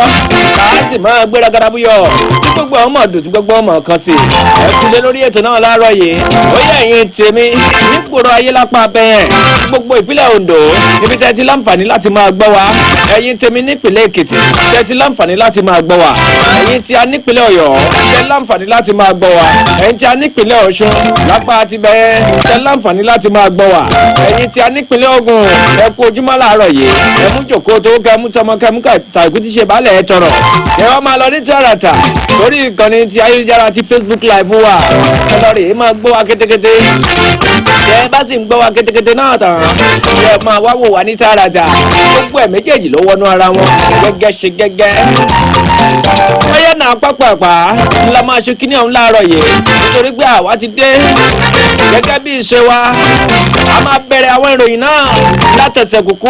tá a sì máa gbéra garabúyọ̀ gbogbo ọmọ dùn tí gbogbo ọmọ kan sí ẹ kúlé lórí ètò náà láàárọ̀ yìí ó yẹ ẹ̀yin tèmi nígboro ayé lápá abẹ́yẹn gbogbo ìpínlẹ̀ Ondo níbi tẹ́ ti láǹfààní láti máa gbọ́ wa ẹ̀yin tèmi nípínlẹ̀ Èkìtì tẹ́ ti láǹfààní láti máa gbọ́ wa ẹ̀yin tí a nípínlẹ̀ Ọ̀yọ́ tẹ́ láǹfààní láti máa gbọ́ wa ẹ̀yin tí a nípínlẹ̀ Ọ̀ṣun lápá àti bẹ́ẹ̀ tẹ́ láǹfààní láti máa gbọ́ wa ẹ̀yin tí a nípínlẹ̀ Ògùn ẹ kú ojúmọ́ láàárọ̀ yìí ẹ mú jòkó tó kẹ mú tọmọ kẹ mú kàtàkùn ti ṣe bálẹ̀ ẹ tọrọ ẹ wá máa lọ ní tààràtà lórí ìkànnì ti ayélujára ti Facebook live wa ẹ lọ rè é máa gbọ́ wa kétékété ẹ bá sì ń gbọ́ wa kétékété náà tàn ẹ máa wá wò wá ní tààràtà gbogbo ẹ̀ méjèèjì ló wọnú ara wọn gẹ́gẹ́ ṣe gẹ́gẹ́ ọyẹ náà pápápá ńlá máa ṣe kíní ọ̀hún láàárọ̀ yìí nítorí pé àwa ti dé gẹ́gẹ́ bí ìṣe wa a máa bẹ̀rẹ̀ àwọn ìròyìn náà látẹ̀sẹ̀ kúkú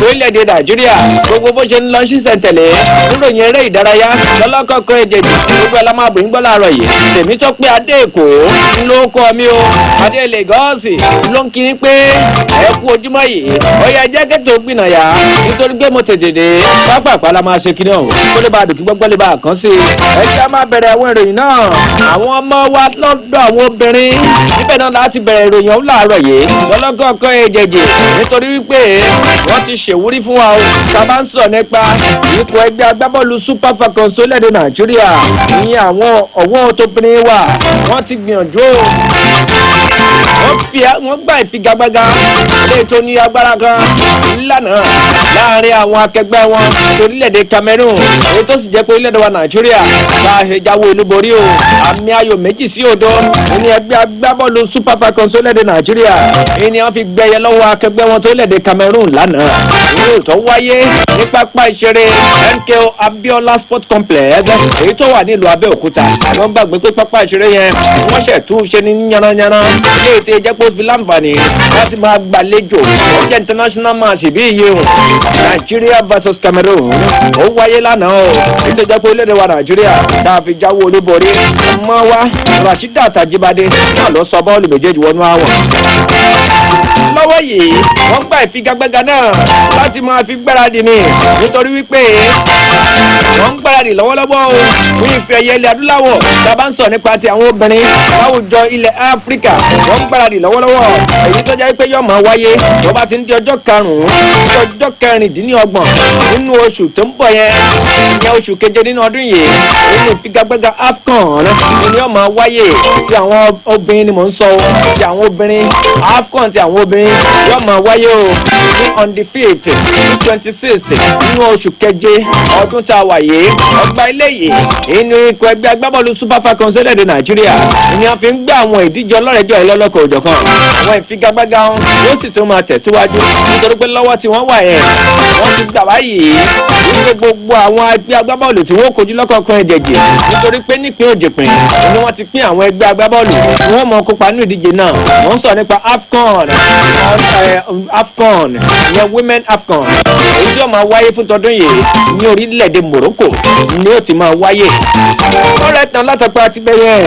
orílẹ̀-èdè Nàìjíríà gbogbo bó ṣe ń lọ sí sẹ̀ǹtẹ̀lé níròyìn eré ìdárayá lọ́lọ́kọ̀ọ́kọ́ èjèèjì gbogbo ẹ̀ la máa bò ń gbọ́ láàárọ̀ yìí tèmi tó pé adé èkó ló kọ́ mi o adé Lagos ló ń kí pé ẹ kú ojúmọ́ yìí ọyẹ jẹ́ kẹ́tọ̀ gbìnàyà nítorí pé mo tètè dé pápápá la máa ṣe kíní ọ̀hún kó lè bá a dùn kí gbọ́gbọ́ lè bá a kàn sí i ẹ jẹ́ a máa bẹ̀rẹ̀ àwọn ìròyìn náà àwọn ọmọ wa lọ́dọ̀ àwọn obìnrin níbẹ̀ náà láti bẹ̀rẹ̀ ìròyìn ọ̀hún láàárọ̀ yìí lọ́lọ́kọ̀ọ́kọ́ èjèèjì nítorí wípé wọ́n ti ṣèwúrí fún wa o sábà ń sọ nípa ikọ̀ ẹgbẹ́ agbábọ́ọ̀lù Super Falcons tó lẹ́dẹ̀ Nàìjíríà ìyẹn àwọn ọ̀wọ́ tóbìnrin wa wọ́n ti gbìyànjú wọ́n gbà ìfigagbága lè tó ní agbára kan lánàá láàrin àwọn akẹgbẹ́ wọn torílẹ̀-èdè Cameroon èyí tó sì jẹ́ pé orílẹ̀-èdè wa Nàìjíríà bá a ṣe jáwé olúborí o àmì ayò 2-0 ní ẹgbẹ́ agbábọ́ọ̀lù Super Falcons orílẹ̀-èdè Nàìjíríà èyí ni wọ́n fi gbẹyẹ lọ́wọ́ akẹgbẹ́ wọn torílẹ̀-èdè Cameroon lánàá ìlú tó wáyé ní pápá ìṣeré MKO Abiola Sport Complex èyí tó wà nílùú Abẹ́òkúta wọ́n gbàgbé pé pápá ìṣeré yẹn wọ́n ṣẹ̀ tún ṣe ní yánnayànna ilé ètò ìjẹ́pọ̀ fi láǹfààní láti máa gbàlejò ọjọ́ international match bí iye hùn Nigeria vs Cameroon ó wáyé lánàá o ètò ìjẹ́pọ̀ orílẹ̀-èdè wa Nàìjíríà tá a fi jáwé olúborí ọmọ wa Rasheedat Tajibade náà ló sọ bọ́ọ̀lù méjèèjì wọnú àwọn lọ́wọ́ yìí wọ́n gba ìfigagbága náà láti máa fi gbáradì ni nítorí wípé wọ́n ń gbáradì lọ́wọ́lọ́wọ́ o fún ife ẹ̀yẹ ilẹ̀ adúláwọ̀ tá a bá ń sọ nípa ti àwọn obìnrin láwùjọ ilẹ̀ Áfíríkà wọ́n ń gbáradì lọ́wọ́lọ́wọ́ èyí tó jẹ́ pé yóò máa wáyé tó bá ti ń di ọjọ́ karùn-ún sí ọjọ́ kẹrìndínlọ́gbọ̀n nínú oṣù tó ń bọ̀ yẹn ìyẹn oṣù keje nínú ọdún yìí nínú ìfigagbága AFCON ni yóò máa wáyé ti àwọn obìnrin ni mò ń sọ ti àwọn obìnrin AFCON ti àwọn obìnrin yóò máa wáyé o ní on the 5th ní 26th nínú oṣù keje ọdún tá a wà yìí ọgbà ilé yìí inú ikọ̀ ẹgbẹ́ agbábọ́ọ̀lù Super Falcons orílẹ̀-èdè Nàìjíríà ni wọ́n fi ń gbé àwọn ìdíje ọlọ́rẹ̀ẹ́jọ́ ìlọ́lọ́kọ̀ òjọ̀kan àwọn ìfigagbága wọn yóò sì tún máa tẹ̀síwájú nítorí pé lọ́wọ́ tí wọ́n wà yẹn wọ́n ti gbà báyìí wípé gbogbo àwọn ẹgbẹ́ agbábọ́ọ̀lù tí wọ́n kojú lọ́kọ̀ọ̀kan ẹ̀jẹ̀jẹ̀ nítorí pé nípìn òjèpìn ni wọ́n ti pín àwọn ẹgbẹ́ agbábọ́ọ̀lù tí wọ́n mọ kópa nínú ìdíje náà wọ́n sọ nípa AFCON ìyẹn women AFCON èyí tí ó máa wáyé fún tọdún yìí ní orílẹ̀-èdè Morocco ni ó ti máa wáyé ọ̀rẹ́ tán látọ̀pọ̀ àti bẹ́yẹn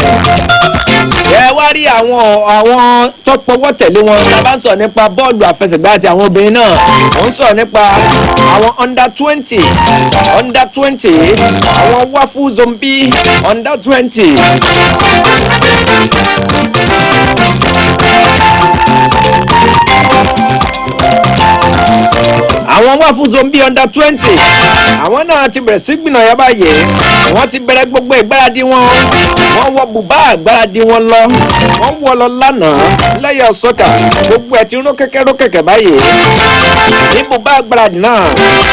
ẹ wá rí àwọn tó pọwọ́ tẹ̀lé wọn tá a bá ń sọ nípa bọ́ọ̀lù àfẹsẹ̀gbá àti àwọn obìnrin náà wọ́n ń sọ nípa àwọn under-20 àwọn Wafu Zombi under-20. àwọn Wafu Zombi under-20 àwọn náà ti bẹ̀rẹ̀ sí gbìnàyà báyìí wọ́n ti bẹ̀rẹ̀ gbogbo ìgbáradì wọn wọ́n wọ bùbá ìgbáradì wọn lọ wọ́n wọ lọ lánàá lẹ́yìn ọ̀sọ́kà gbogbo ẹ̀ ti rún kẹ̀kẹ́ báyìí ní bùbá ìgbáradì náà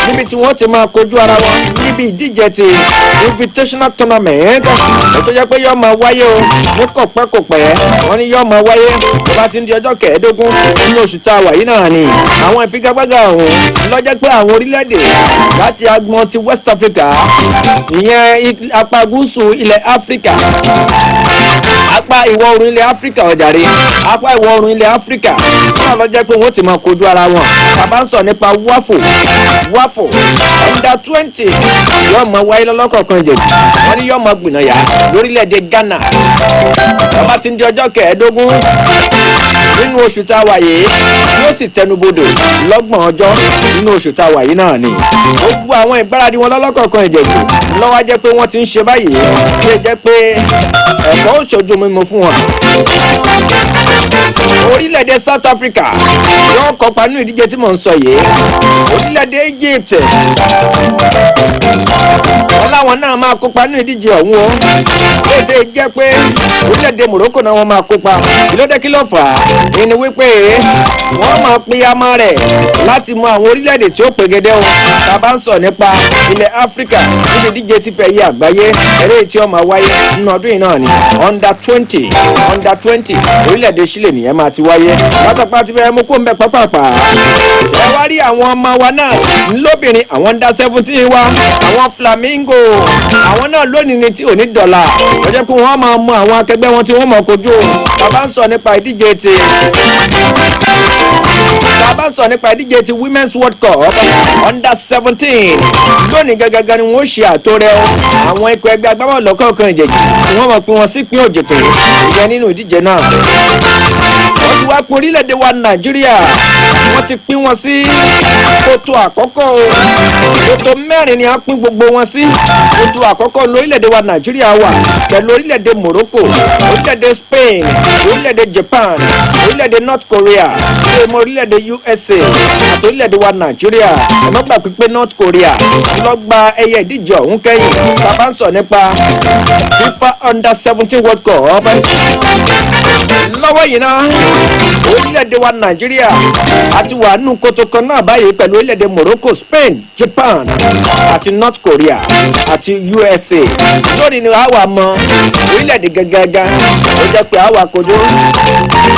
níbi tí wọ́n ti máa kojú ara wọn níbi ìdíje ti invitational tournament ètò jẹ́ pé yóò máa wáyé o ní kọ̀pẹ́kọ̀pẹ́ wọ́n ní yóò máa wáyé tó bá ti ń di ọjọ́ kẹẹ̀ẹ́dógún nínú oṣù tá a wà yìí náà ni àwọn ìfigagbága ọ̀hún lọ́jọ́ pé àwọn orílẹ̀-èdè láti agbọn ti West Africa ìyẹn apá gúúsù ilẹ̀ Áfíríkà apá ìwọ̀ oòrùn ilẹ̀ Áfíríkà ọ̀jàre apá ìwọ̀ oòrùn ilẹ̀ Áfíríkà náà lọ́jọ́ pé wọ́n ti máa kojú ara wọn bàbá ń sọ nípa Wafu under-20 yóò máa wáyé lọ́lọ́kọ̀ọ̀kan jẹ̀bi wọ́n ní yóò máa gbìnàyà lórílẹ̀-èdè Ghana bàbá ti ń di ọjọ́ kẹẹ̀ẹ́dógún nínú oṣù tá a wà yìí yóò sì tẹnubodò lọ́gbọ̀n ọjọ́ nínú oṣù tá a wà yìí náà ni gbogbo àwọn ìgbáradì wọn lọ́lọ́kọ̀ọ̀kan ìjẹ̀jù lọ́wọ́ jẹ́ pé wọ́n ti ń ṣe báyìí ṣe jẹ́ pé ẹ̀kọ́ òṣojú mímu fún wọn. orílẹ̀-èdè South Africa yóò kópa nínú ìdíje tí mò ń sọ yìí orílẹ̀-èdè Egypt wọn láwọn náà máa kópa nínú ìdíje ọ̀hún o léde jẹ́ pé orílẹ̀-èdè Morocco náà wọ́n máa kópa ìlódé kí ló fà á ìní wípé wọ́n máa pínyàmọ́ rẹ̀ láti mọ àwọn orílẹ̀-èdè tí ó pegedé o tàbá ń sọ nípa ilẹ̀ Áfíríkà níbi ìdíje tí fẹ́ yí àgbáyé eré tí ó máa wáyé nínú ọdún yìí náà ni under 20 orílẹ̀-èdè Chile nìyẹn máa ti wáyé látọ̀pá ti fẹ́ mú kó ń bẹ pápápá ẹ wá rí àwọn ọmọ wa náà lóbìnrin àwọn under 17 wa àwọn Flamingo àwọn náà lónìí ni tí ò ní dọ̀là ó jẹ́ pé wọ́n máa mú àwọn akẹgbẹ́ wọn tí wọ́n mọ̀ kojú bàbá ń sọ nípa ìdíje ti Women's World Cup under 17 lónìí gẹ́gẹ́ ni wọ́n ṣe àtòrẹ́ àwọn ikọ̀ ẹgbẹ́ agbábọ́ọ̀lù lọ́kọ̀ọ̀kan ìjẹ̀jì tí wọ́n mọ̀ pé wọ́n sì pín òjèpè ìyẹn nínú ìdíje náà wọ́n ti wá pín orílẹ̀-èdè wa Nàìjíríà wọ́n ti pín wọn sí kòtò àkọ́kọ́ kòtò mẹ́rin ni a pín gbogbo wọn sí kòtò àkọ́kọ́ lórílẹ̀-èdè wa Nàìjíríà wà pẹ̀lú orílẹ̀-èdè Morocco orílẹ̀-èdè Spain orílẹ̀-èdè Japan orílẹ̀-èdè North Korea orílẹ̀-èdè USA àti orílẹ̀-èdè wa Nàìjíríà ẹ̀mọ́ gbà pípé North Korea lọ gba ẹyẹ ìdíje ọ̀hún kẹ́yìn bàbá ń sọ nípa FIFA under 17 World Cup lọ́wọ́ yìí náà orílẹ̀-èdè wa Nàìjíríà àti wà nù kòtò kan náà báyìí pẹ̀lú orílẹ̀-èdè Morocco Spain Japan àti North Korea àti USA lónìí ni àwa mọ orílẹ̀-èdè gẹ́gẹ́gẹ́ ó jẹ́ pé àwa kojú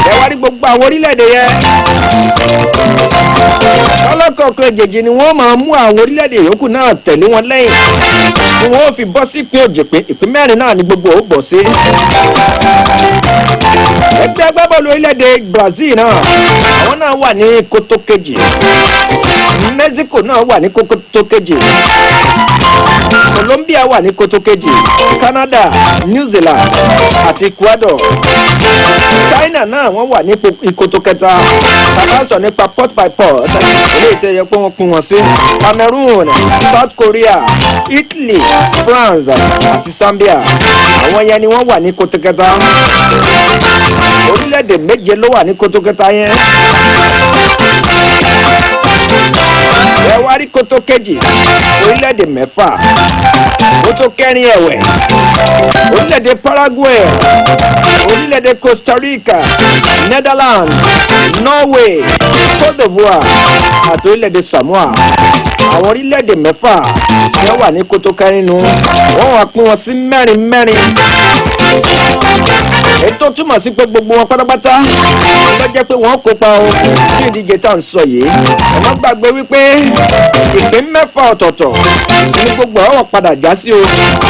ẹ wá rí gbogbo àwọn orílẹ̀-èdè yẹn ọlọ́kọ̀ọ̀kan èjèèjì ni wọ́n máa mú àwọn orílẹ̀-èdè yòókù náà tẹ̀lé wọn lẹ́yìn tí wọ́n fi bọ́ sí ìpín òjèpé ìpín mẹ́rin náà ni gbogbo ó bọ̀ sí. ẹgbẹ́ agbábọ́ọ̀lù orílẹ̀-èdè Brazil náà àwọn náà wà ní kótó kejì Mexico náà wà ní kótó kejì Colombia wà ní kótó kejì Canada New Zealand àti Ecuador China náà wọ́n wà ní ìkótó kẹta bàbá sọ nípa port by port ilé ìtẹ̀yẹ pé wọ́n pín wọn sí Cameroon South Korea Italy France àti Zambia àwọn yẹn ni wọ́n wà ní kótó kẹta orílẹ̀-èdè méje ló wà ní kótó kẹta yẹn ẹ wá rí kótó kejì orílẹ̀-èdè mẹ́fà kótó kẹrin ẹ̀wẹ̀ orílẹ̀-èdè Paraguay orílẹ̀-èdè Costa Rica Netherlands Norway Cote d'Ivoire àti orílẹ̀-èdè Samoa àwọn orílẹ̀-èdè mẹ́fà tí wọ́n wà ní kótó kẹrin nu wọ́n wá pín wọn sí mẹ́rin mẹ́rin ètò túmọ̀ sí pé gbogbo wọn pátápátá ló jẹ́ pé wọ́n kópa o ní ìdíje tá à ń sọ yìí ẹ má gbàgbé wípé ìpín mẹ́fà ọ̀tọ̀ọ̀tọ̀ ní gbogbo àwọn padà já sí o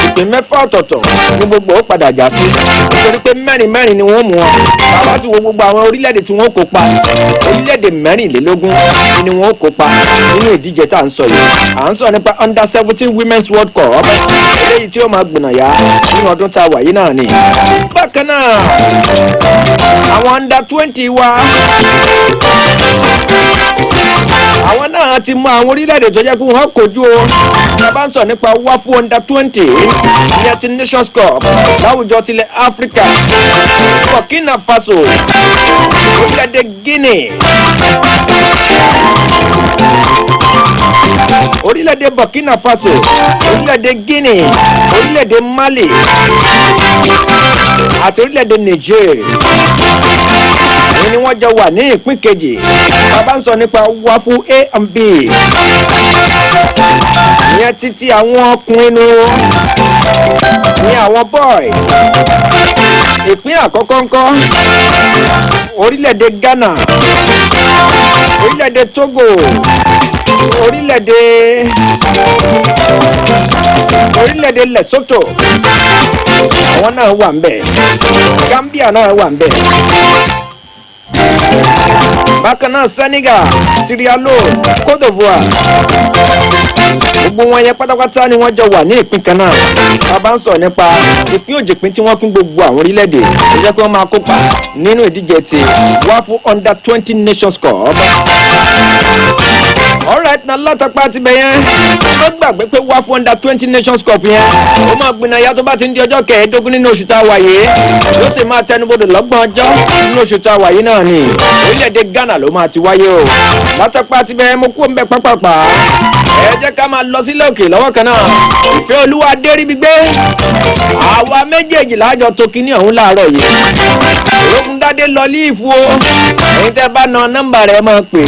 ìpín mẹ́fà ọ̀tọ̀ọ̀tọ̀ ní gbogbo ó padà já sí nítorí pé mẹ́rin mẹ́rin ni wọ́n mú wọn bàbá sì wo gbogbo àwọn orílẹ̀-èdè tí wọ́n kópa orílẹ̀-èdè mẹ́rìnlélógún ni wọ́n kópa nínú ìdíje tá à ń sọ yìí à ń sọ nípa under 17 Women's World Cup eléyìí tí ó máa gbìnàyà nínú ọdún tá a wà yìí náà ni bákan náà àwọn under 20 wa àwọn náà ti mọ àwọn orílẹ̀-èdè tó jẹ́ pé wọ́n kojú o bàbá ń sọ nípa wáfù under 20 ìyẹn ti Nations Cup láwùjọ tilẹ̀ Áfíríkà Burkina Faso orílẹ̀-èdè Guinea orílẹ̀-èdè Burkina Faso orílẹ̀-èdè Guinea orílẹ̀-èdè Mali àti orílẹ̀-èdè Niger ni wọ́n jọ wà ní ìpín kejì bàbá ń sọ nípa wáfù A and B ìyẹn títí àwọn ọkùnrin nu ní àwọn boys ìpín àkọ́kọ́ ńkọ́ orílẹ̀-èdè Ghana orílẹ̀-èdè Togo orílẹ̀-èdè Lesotho àwọn náà wà ń bẹ̀ Gambia náà wà ń bẹ̀ bákan náà Senegal Sierra Leone Cote d'Ivoire gbogbo wọn yẹn pátápátá ni wọ́n jọ wà ní ìpín kan náà. bàbá ń sọ̀rọ̀ nípa ìpín òjìpín tí wọ́n pín gbogbo àwọn orílẹ̀-èdè tó jẹ́ pé wọ́n máa kópa nínú ìdíje ti WAFU Under 20 Nations Cup. Alright, na látàpá ti bẹ̀ yẹn ó gbàgbé pé WAFU Under 20 Nations Cup yẹn ó máa gbìnà ya tó bá ti ń di ọjọ́ kẹẹ̀ẹ́dógún nínú oṣù tá a wà yìí yóò sì máa tẹnubodò lọ́gbọ̀n ọjọ́ nínú oṣù tá a wà yìí náà ni orílẹ̀-èdè Ghana ló máa ti wáyé o. látàpá ti bẹ̀ yẹn mo kú òun bẹ̀ pápápá ẹ jẹ́ ká máa lọ sílẹ̀ òkè lọ́wọ́ kan náà. ìfẹ́ olúwa dérí gbígbé àwa méjèèjì láàjọ tó kíní ọ̀hún láàárọ̀ yìí. Ológundádé lọ líìfù o ẹ̀yin tẹ́ bá na nọ́mbà rẹ̀ máa pè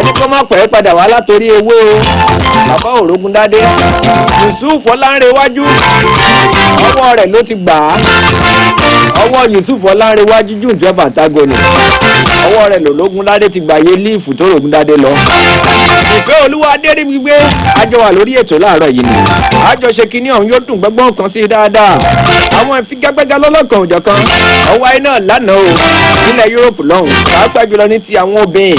ẹni kó má pẹ́ padà wá látòrí ewé o. bàbá Ológundádé Yusuf Ọlánrewájú ọwọ́ rẹ̀ ló ti gbà á. ọwọ́ Yusuf Ọlánrewájú june 12 antagoni ọwọ́ rẹ̀ lòlógundádé ti gbà yé líìfù tó Ológundádé lọ. ìfẹ́ olúwa dérí gbígbé àjọ wà lórí ètò láàárọ̀ yìí ni àjọṣe kínní ọ̀hún yóò dùn gbọ́ngbọ́n kan sí dáadáa. àwọn ìfigagbága lọ́lọ́kan òjọ̀kan ọwọ́ ayé náà lánàá o nílẹ̀ Yúróòpù lọ́hùn pàápàá jùlọ ní ti àwọn obìnrin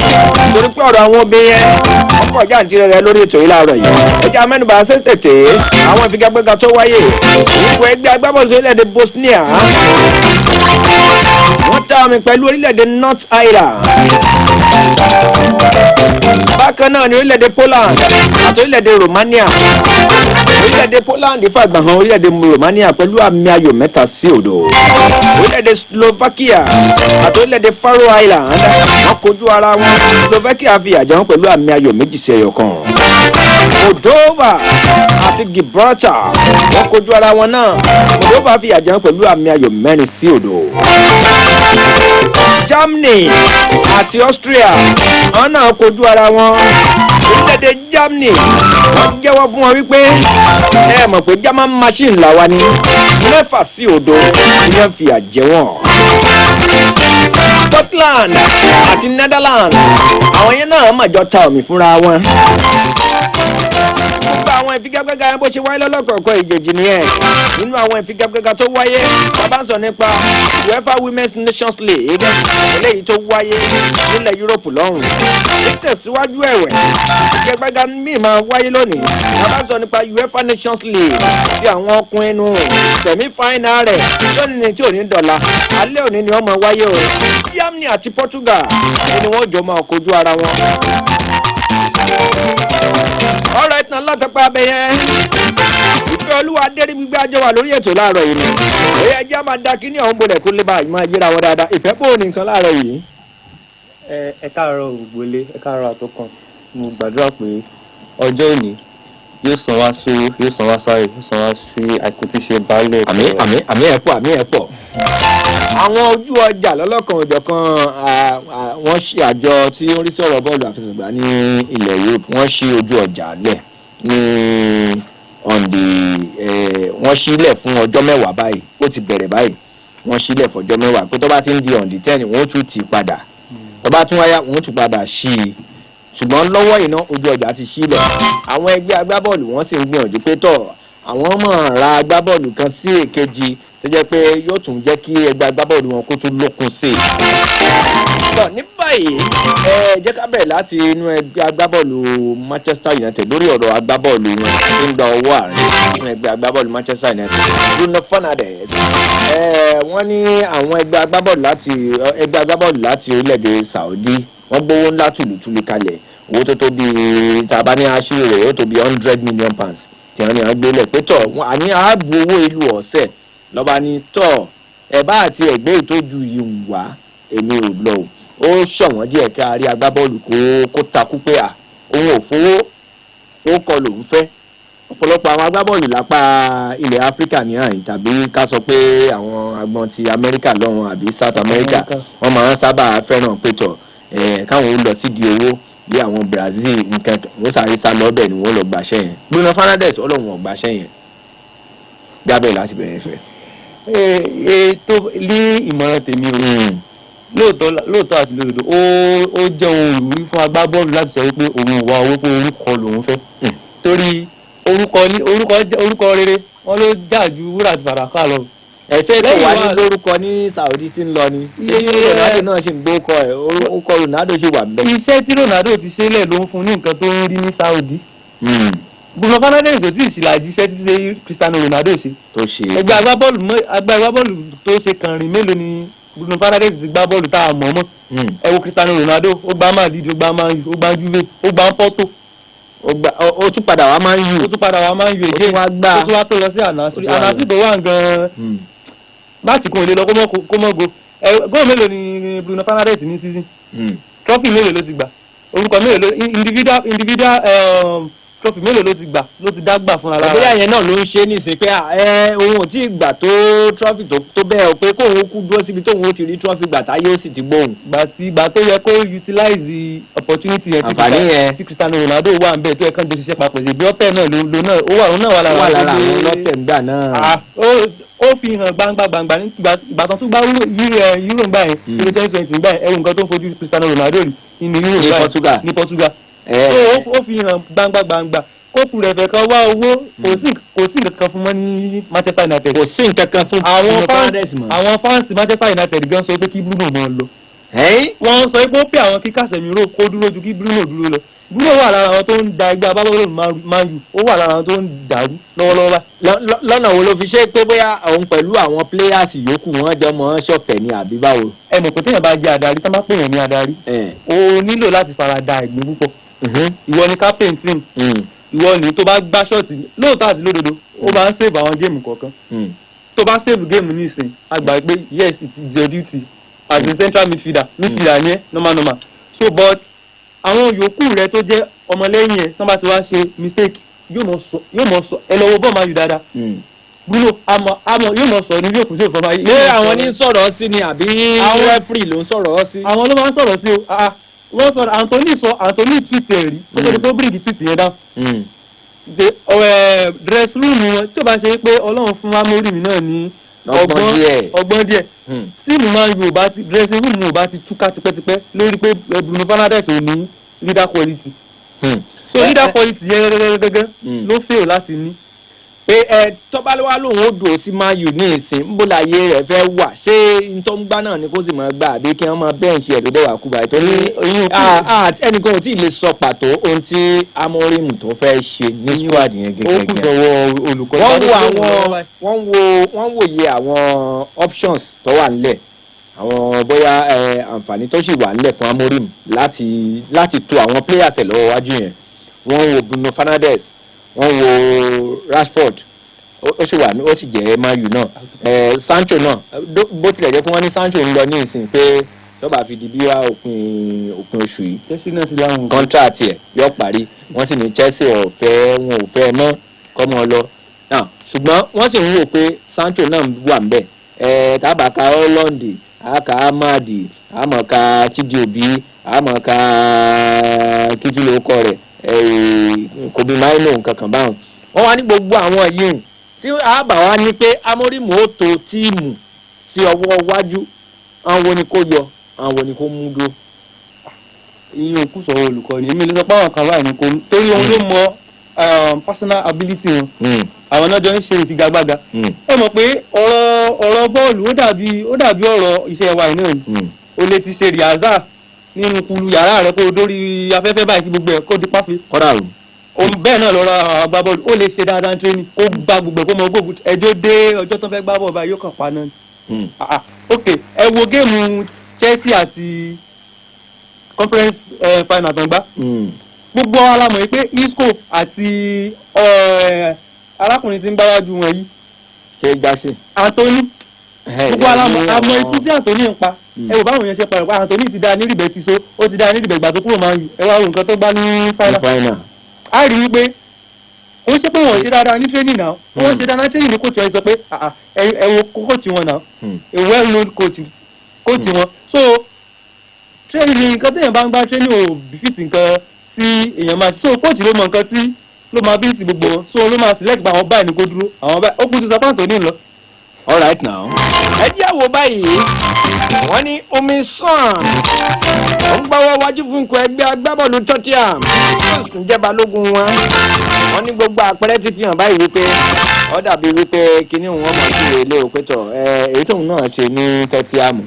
torí pé ọ̀rọ̀ àwọn obìnrin yẹn ọkọ̀ jàǹtìrẹ rẹ lórí ètò yìí láàárọ̀ yìí. ẹja mẹ́nubà ṣe tètè àwọn ìfigagbága tó wáyé ìfọ̀ ẹgbẹ́ agbábọ́ọ̀lù orílẹ̀-èdè Bosnia wọ́n ta omi pẹ̀lú orílẹ̀-èdè North Ireland. bákan náà ní orílẹ̀-èdè Poland àti orílẹ̀-èdè Romania. orílẹ̀-èdè Poland fàgbà hàn orílẹ̀-èdè Romania pẹ̀lú àmì ayò 3-0. orílẹ̀-èdè Slovakia àti orílẹ̀-èdè Faroe Island wọ́n kojú ara wọn. Slovakia fi àjẹ́ wọn pẹ̀lú àmì ayò 2-1. Moldova àti Gibraltar wọ́n kojú ara wọn náà. Moldova fi àjẹ́ wọn pẹ̀lú àmì ayò 4-0. Germany àti Austria àwọn náà kojú ara wọn. orílẹ̀-èdè Germany wọ́n jẹ́wọ́ fún wọn wípé ẹ mọ̀ pé German machine làwa ni 6-0 ni wọ́n fi àjẹ́ wọn. Scotland àti Netherlands àwọn yẹn náà mọ̀jọ́ ta omi fúnra wọn. gbogbo àwọn ìfigagbága yẹn bó ṣe wáyé lọ́lọ́kọ̀ọ̀kan ìjèjì nìyẹn nínú àwọn ìfigagbága tó wáyé bàbá ń sọ nípa UEFA Women's Nations League eléyìí tó wáyé nílẹ̀ Yúróòpù lọ́hùn. nítẹ̀síwájú ẹ̀wẹ̀ ìfigagbága míì máa wáyé lónìí bàbá ń sọ nípa UEFA Nations League ti àwọn ọkùnrin inú semi-final rẹ̀ lónìí tí ò ní dọ̀la alẹ́ òní ni wọ́n máa wáyé o. Germany àti Portugal ni wọ́n jọ máa kojú ara wọn. Alright, náà látọpẹ́ abẹ yẹn ìfẹ́ olúwa dérí gbígbé àjọ wà lórí ètò láàárọ̀ yìí ni èyí ẹjẹ́ máa da kíní ọ̀hún bolẹ̀ kó lè bá àyè máa yíra wọn dáadáa. ìfẹ́ pò ní nǹkan láàárọ̀ yìí. ẹ káàárọ̀ ògbólé ẹ káàárọ̀ àtọkàn mo gbàdúrà pé ọjọ́ òní yóò san wá sówó yóò san wá sáré yóò san wá sí àìkú tí ṣe baálé. àmì ẹ̀ pọ̀. àwọn ojú ọjà lọ́lọ́kan òjọ̀kan wọ́n ṣe àjọ tí ó ń rí sọ̀rọ̀ bọ́ọ̀lù àfẹsẹ̀gbá ní ilẹ̀ Europe wọ́n ṣí ojú ọjà lẹ̀ ní wọ́n ṣílẹ̀ fún ọjọ́ 10 báyìí ó ti bẹ̀rẹ̀ báyìí wọ́n ṣílẹ̀ fọjọ́ 10 pé tó bá ti ń di on the 10 wọ́n tún ti padà tó bá tún wáyà wọ́n tún padà ṣí i ṣùgbọ́n lọ́wọ́ iná ojú ọjà ti ṣílẹ̀ àwọn ẹgbẹ́ agbábọ́ọ̀lù wọ́n sì ń gbìyànjú pé tọ̀ àwọn mọ̀ ra agbábọ́ọ̀lù kan sí èkejì tó jẹ́ pé yóò tún jẹ́ kí ẹgbẹ́ agbábọ́ọ̀lù wọn kó tún lókun sí i. lọ ní báyìí jẹ́ ká bẹ̀rẹ̀ láti inú ẹgbẹ́ agbábọ́ọ̀lù Manchester United lórí ọ̀rọ̀ agbábọ́ọ̀lù wọn tó ń gba owó àárín fún ẹgbẹ́ agbábọ́ọ̀lù Manchester United Bruno Fernandes. wọ́n ní àwọn ẹgbẹ́ agbábọ́ọ̀lù láti orílẹ̀-èdè Saudi wọ́n gbówó ńlá tùlùtùlù kalẹ̀ owó tó tó bíi tàbá ní aṣírí rẹ̀ yóò tó bíi £100 million tí wọ́n ní wọ́n gbélé pé tọ̀ àní ààbò owó ìlú ọ̀sẹ̀ lọ́ba ní tọ̀ ẹ̀bá àti ẹ̀gbẹ́ ìtọ́jú yìí wá èmi ò lọ ó ṣọ̀wọ́n díẹ̀ ká rí agbábọ́ọ̀lù kó takú pé òun ò fowó ó kọ lòun fẹ́ ọ̀pọ̀lọpọ̀ àwọn agbábọ́ọ̀lù lápá ilẹ̀ Áfíríkà ní àyìn tàbí ká sọ pé àwọn agbọn ti Amẹ́ríkà lọ́run àbí South America wọ́n máa ń sábà fẹ́ràn pé tọ̀ káwọn ó lọ sídìí owó bí àwọn Brazil nǹkan wọ́n sáré sá lọ́bẹ̀ ni wọ́n lọ gbàṣẹ́ yẹn Bruno Fernandes ọlọ́run ò gbàṣẹ́ yẹn jábẹ́ láti bẹ̀rẹ̀ fẹ́. tó ní ìmọ̀ràn tèmi o lóòótọ́ àti lódodo ó jẹ́ ohun ìwúrí fún agbábọ́ọ̀lù láti sọ pé òun ò wá owó pé orúkọ lòun fẹ́ torí orúkọ rere wọn ló jà ju wúrà àti fàdákà lọ. ẹ̀sẹ̀ tó wà ní lórúkọ ní Saudi tí ń lọ ni Ronaldo náà ṣì ń gbé ọkọ ẹ̀ orúkọ Ronaldo ṣì wà bẹ́ẹ̀. iṣẹ́ tí Ronaldo ti ṣe lẹ̀ ló ń fún ní nǹkan tó ń rí ní Saudi. Bruno Fernandes ò tí ì ṣìlàjì iṣẹ́ tí ṣe Cristiano Ronaldo ṣe. tó ṣe. ẹgbẹ́ agbábọ́ọ̀lù tó ṣe kànrin mélòó ni Bruno Fernandes ti gbá bọ́ọ̀lù tá a mọ̀ mọ́. ẹ wo Cristiano Ronaldo ó gbá Madrid ó gbá Man U ó gbá Juve ó gbá Porto. ó tún padà wá Man U. ó tún padà wá Man U èdè ó tún wá tó lọ sí Al-Nassr tó wà gan-an láti kún òde lọ kó mọ́ go. góòlù mélòó ni Bruno Fernandes ní season. trophy mélòó ló ti gbà orúkọ mélòó ló individual trophy mélòó ló ti gbà ló ti dá gbà fúnra lára. bóyá yẹn náà ló ń ṣe ní ìsìn pé òun ò tí ì gbà tó trophy tó bẹ́ẹ̀ o pé kóun kú dúró síbi tóun ó ti rí trophy gbà táyé ó sì ti gbóhùn. gbà tó yẹ kó utilize opportunity yẹn tí Cristiano Ronaldo wà ń bẹ̀ tó yẹ kán jọ ṣiṣẹ́ papọ̀ sí bí ọ̀tẹ̀ náà ló náà ó wà lára àwọn ọlọ́tẹ̀ ńgbà náà. ó fi hàn gbangba ìgbà tán tún gbá Euro ńgbà yẹn Euro 2020 ńgbà yẹn ẹ̀rù nǹkan tó ń fojú Cristiano Ronaldo rí nínú Euro ńgbà yẹn ní Portugal. ó fi hàn gbangba kóòpù rẹ̀ fẹ́ kan wá owó kò sí nǹkan kan fún mọ́ ní Manchester United. kò sí nǹkan kan fún àwọn fans Manchester United gan sọ pé kí Bruno máa lọ. wọ́n sọ pé ó pè àwọn kí Casemiro kó dúró ju kí Bruno dúró lọ. Bruno wà lára àwọn tó ń da ẹgbẹ́ agbábọ́ọ̀lù Man U ó wà lára àwọn tó ń dàrú lọ́wọ́lọ́wọ́ báyìí. lọ́nà wo ló fi ṣe pé bóyá òun pẹ̀lú àwọn players yòókù wọ́n jọ mọ́ ṣọ̀tẹ̀ ni àbí báwo. ẹ mọ̀ pé téèyàn bá jẹ́ adarí tán bá pèèyàn ní adarí o nílò láti fara da ẹ̀gbin púpọ̀. ìwọ ni captain team ìwọ ni tó bá gbá ṣọ́ọ̀tì lóòótọ́ àti lódodo ó máa ń save àwọn géèmù kọ̀ọ̀kan tó bá save géèmù ní ìsìn àgbà pé yes it is your duty as a central midfielder ni ẹ normal so but àwọn yòókù rẹ tó jẹ́ ọmọlẹ́yìn ẹ̀ tán bá ti wá ṣe mistake yóò mọ̀ sọ ẹ lọ́wọ́ bọ́ọ̀ máa yù dáadáa Bruno àmọ́ yóò mọ̀ sọ ní yóò kù sí òfin ọmọ ayé. ṣé àwọn ní sọ̀rọ̀ sí ni àbí referee ló ń sọ̀rọ̀ sí. àwọn ló máa ń sọ̀rọ̀ sí o wọ́n sọ Anthony tweet ẹ̀ rí ó tó di pé ó bíríkì tweet yẹn dá dress room wọn tí ó bá ṣe pé Ọlọ́run fún Amorim náà ní ọgbọ́n díẹ̀ tíìmù máa ń yóò dressing room ò bá ti túká tipẹ́tipẹ́ lórí pé Bruno Fernandes ò ní leader quality so leader quality yẹn gẹ́gẹ́ ló fail láti ní. pé tọ́balẹ́wà lòun ó dùn sí Man U ní ìsìn ńbọ̀láyé rẹ̀ fẹ́ wà ṣé ntọ́ngbà náà ni kó sì máa gbà àbí kí wọ́n máa bẹ́ǹṣì ẹ̀ tó dẹ̀wà kú báyìí tó ní ẹnìkan ò tí ì lè sọ pàtó ohun tí Amorim tó fẹ́ ṣe ní squad yẹn gẹ́gẹ́. ó kù sọ́wọ́ olùkọ́ wọ́n wòye àwọn options tó wà nílẹ̀ àwọn bóyá àǹfààní tó sì wà nílẹ̀ fún Amorim láti to àwọn players ẹ̀ lọ́wọ́ wájú yẹn wọ́n wo Bruno Fernandes wọ́n wo Rashford ó sì wà ó sì jẹ́ Man U náà Sancho náà bó tilẹ̀ jẹ́ pé wọ́n ní Sancho ń lọ ní ìsìn pé tọ́ba fi di bí wá òpin oṣù yìí contract ẹ̀ yóò parí wọ́n sì ní Chelsea wọn ò fẹ́ ná kọ́mọ lọ ṣùgbọ́n wọ́n sì ń wò pé Sancho náà wà ń bẹ̀ tábàkà Holland àkà Amadi àmọ̀ká Chidiobi àmọ̀ká kíjúlókọ rẹ̀ Kobe Maino nǹkan kan báwọn wọ́n wá ní gbogbo àwọn yìí tí àbá wa ní pé Amorim ó to tíìmù sí ọwọ́ iwájú àwọn ni kò yọ àwọn ni kò mú dúró. iye òkú sọ̀rọ̀ olùkọ́ni èmi ló sọ pé àwọn kan báyìí ni kò torí ohun ló mọ personal ability wọn àwọn náà jọ ń ṣe ìfigagbága ẹ mọ̀ pé ọ̀rọ̀ bọ́ọ̀lù ó dàbí ọ̀rọ̀ iṣẹ́ wa iná yìí o lè ti ṣe rìhásà nínú kulu yàrá rẹ kó o dórí afẹ́fẹ́ báyìí kí gbogbo ẹ̀ kó di páfẹ́. kọ́dà o. bẹ́ẹ̀ náà lọ́rọ̀ agbábọ́ọ̀lù ó lè ṣe dáadáa ní tírénì kó gba gbogbo ẹ̀ kó mọ gbogbo ẹjọ́ dé ọjọ́ tó fẹ́ gbá bọ́ọ̀ báyìí yóò kàn pa náà. ok ẹ wo géèmù Chelsea àti conference final tán gbá. gbogbo alamọ̀ yìí pé Isco àti arákùnrin tí ń gbáwájú wọn yìí. ṣe é gbàṣẹ. Anthony gbogbo àmọ́ etí tí Anthony ń pa ẹ wò báwọn yẹn ṣe parọ́ pa Anthony ti dá nírìbẹ̀ ti so ó ti dá nírìbẹ̀ gbà tó kúrò máa ń yù ẹ wá wo nǹkan tó gbá ní final. a rí i pé ó ṣe pé wọ́n ṣe dáadáa ní training náà wọ́n ṣe dáadáa ní training ní coach ẹ sọ pé ẹ wo coach wọn náà a well known coach wọn so training nǹkan téèyàn bá ń gbá training ò befit nǹkan tí èèyàn máa ṣe so coach ló mọ nǹkan tí ló máa bí ti gbogbo wọn so ló máa select pa àwọn báyìí ní kó dúró àwọn báyìí ó kú ti sọ pé Anthony lọ. all right now ẹ jẹ́ àwò báyìí wọ́n ní omi sàn ó ń gbọ́wọ́ wájú fún ikọ̀ ẹgbẹ́ agbábọ́ọ̀lù Tottenham tó sì tún jẹ́ balógun wọn wọ́n ní gbogbo àpẹẹrẹ ti fi hàn báyìí wípé ó dàbí wípé kinní wọn mọ̀ sí ilé òpétọ̀ èyí tóun náà ṣe ní Tottenham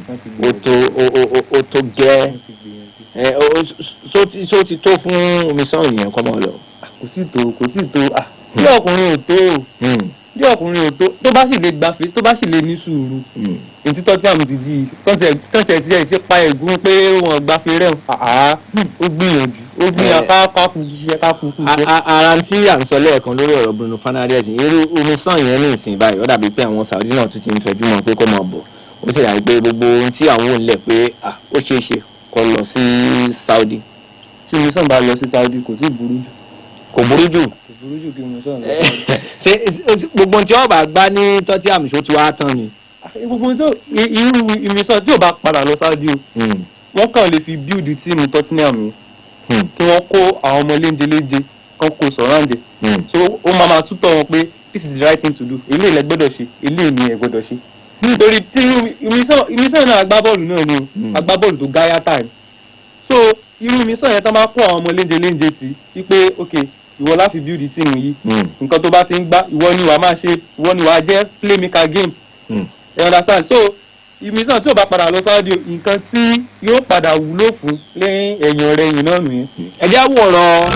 ó tó gẹ́ só ti tó fún omi sàn yẹn kọ́ mọ́ lọ. kò tí tó bí ọkùnrin ò tó bí ọkùnrin ò tó bá sì lè gbafẹ́ tó bá sì lè ní sùúrù ètí tọ́tí àmì ti di tọ́tí ẹ̀ ti pa ẹ̀gún pé wọ́n gbafẹ́ rẹ̀ ó gbìyànjú ó gbìyànjú kákú iṣẹ́ kákú kú iṣẹ́. ara tí à ń sọ lẹ́ẹ̀kan lórí ọ̀rọ̀ Bruno Fernandes irú omi sàn yẹn ní ìsìn báyìí ó dàbí pé àwọn Saudi náà tún ti ń fẹjú mọ́ pé kó máa bọ̀ ó sì dàbí pé gbogbo ohun tí àwọn ò ń lẹ̀ pé ó ṣeé ṣe kó lọ sí Saudi. tí omi sàn bá lọ sí Saudi kò tí ì burú jù. kò burú jù. kò burú jù kí omi sàn lọ. ṣé gbogbo tí ọba gbá ní tọ́tí àmì ṣó ti wá tán ni. gbogbo tí irú ìmísàn tí ò bá padà lọ Saudi o wọ́n kàn lè fi build tíìmù Tottenham yìí kí wọ́n kó àwọn ọmọ léńjeléńje kan kó sọ̀ráǹdẹ̀ so ó máa tútọ̀ wọn pé this is the right thing to do eléyìí lẹ gbọ́dọ̀ ṣe eléyìí ni ẹ gbọ́dọ̀ ṣe nítorí tí ìmísàn náà agbábọ́ọ̀lù náà ni agbábọ́ọ̀lù tó gáyàtà ni so irú ìmísàn yẹn tán bá kó àwọn ọmọ léńjeléńje tí wípé ok ìwọ láti build tíìmù yìí nǹkan tó bá ti ń gbá ìwọ ni wàá máa ṣe ìwọ ni wàá jẹ́ playmaker game you understand so ìmísàn tí ò bá padà lọ Saudi nǹkan tí yóò padà wúlò fún lẹ́yìn ẹ̀yìn ọ̀rẹ́ yìí náà nìyẹn. ẹ̀jẹ̀ àwòrán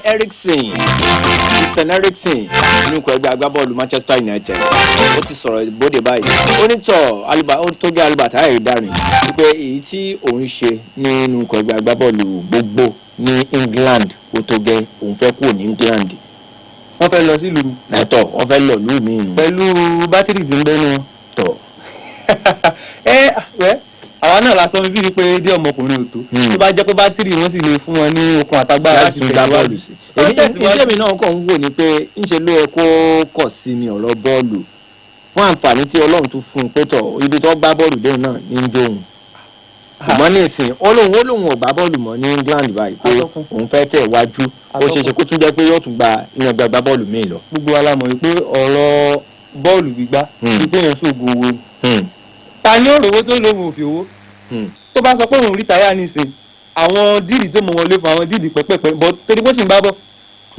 Eriksen Christian Eriksen nínú ikọ̀ ẹgbẹ́ agbábọ́ọ̀lù Manchester United ó ti sọ̀rọ̀ bóde báyìí ó ní ó tó gé alùbàtà ẹ̀rí dàrin wípé èyí tí òun ṣe nínú ikọ̀ ẹgbẹ́ agbábọ́ọ̀lù gbogbo ní England ó tó gẹ́ òun fẹ́ kúrò ní England. wọ́n fẹ́ lọ sí ìlú mi. ẹ̀tọ́ wọ́n fẹ́ lọ ìlú mi. pẹ̀lú bátìrì tí ń bẹ́nu wọn. tọ̀ àwa náà la sọ bíbí pé dé ọmọkùnrin ò tó tó bá jẹ́ pé bátìrì wọn sì lè fún wọn ní okun àtagbára láti tẹ̀síwájú sí. èmi náà kàn ń wò ní pé ńṣe ló yẹ kó kọ̀ sí ni ọ̀rọ̀ bọ́ọ̀lù fún àǹfààní tí Ọlọ́run tún fún un pé tọ̀ ibi tó gbá bọ́ọ̀lù dé náà ní ń dóhùn ṣùgbọ́n ní ìsìn ó lóun ò gbá bọ́ọ̀lù mọ́ ní England báyìí pé òun fẹ́ tẹ̀ wájú ó ṣeéṣe kó tún jẹ́ pé yóò tún gba ìyẹn gbá bọ́ọ̀lù míì lọ. gbogbo wa la mọ̀ wípé ọ̀rọ̀ bọ́ọ̀lù gbígbá wípé yẹn ṣògo owó ta ni ó rówó tó lóun ò fi owó tó bá sọ pé òun rìtáyà nísìn àwọn díìdì tó mọ wọlé fún àwọn díìdì pẹ́pẹ́pẹ́ bọ́ torí bó sì ń bá bọ̀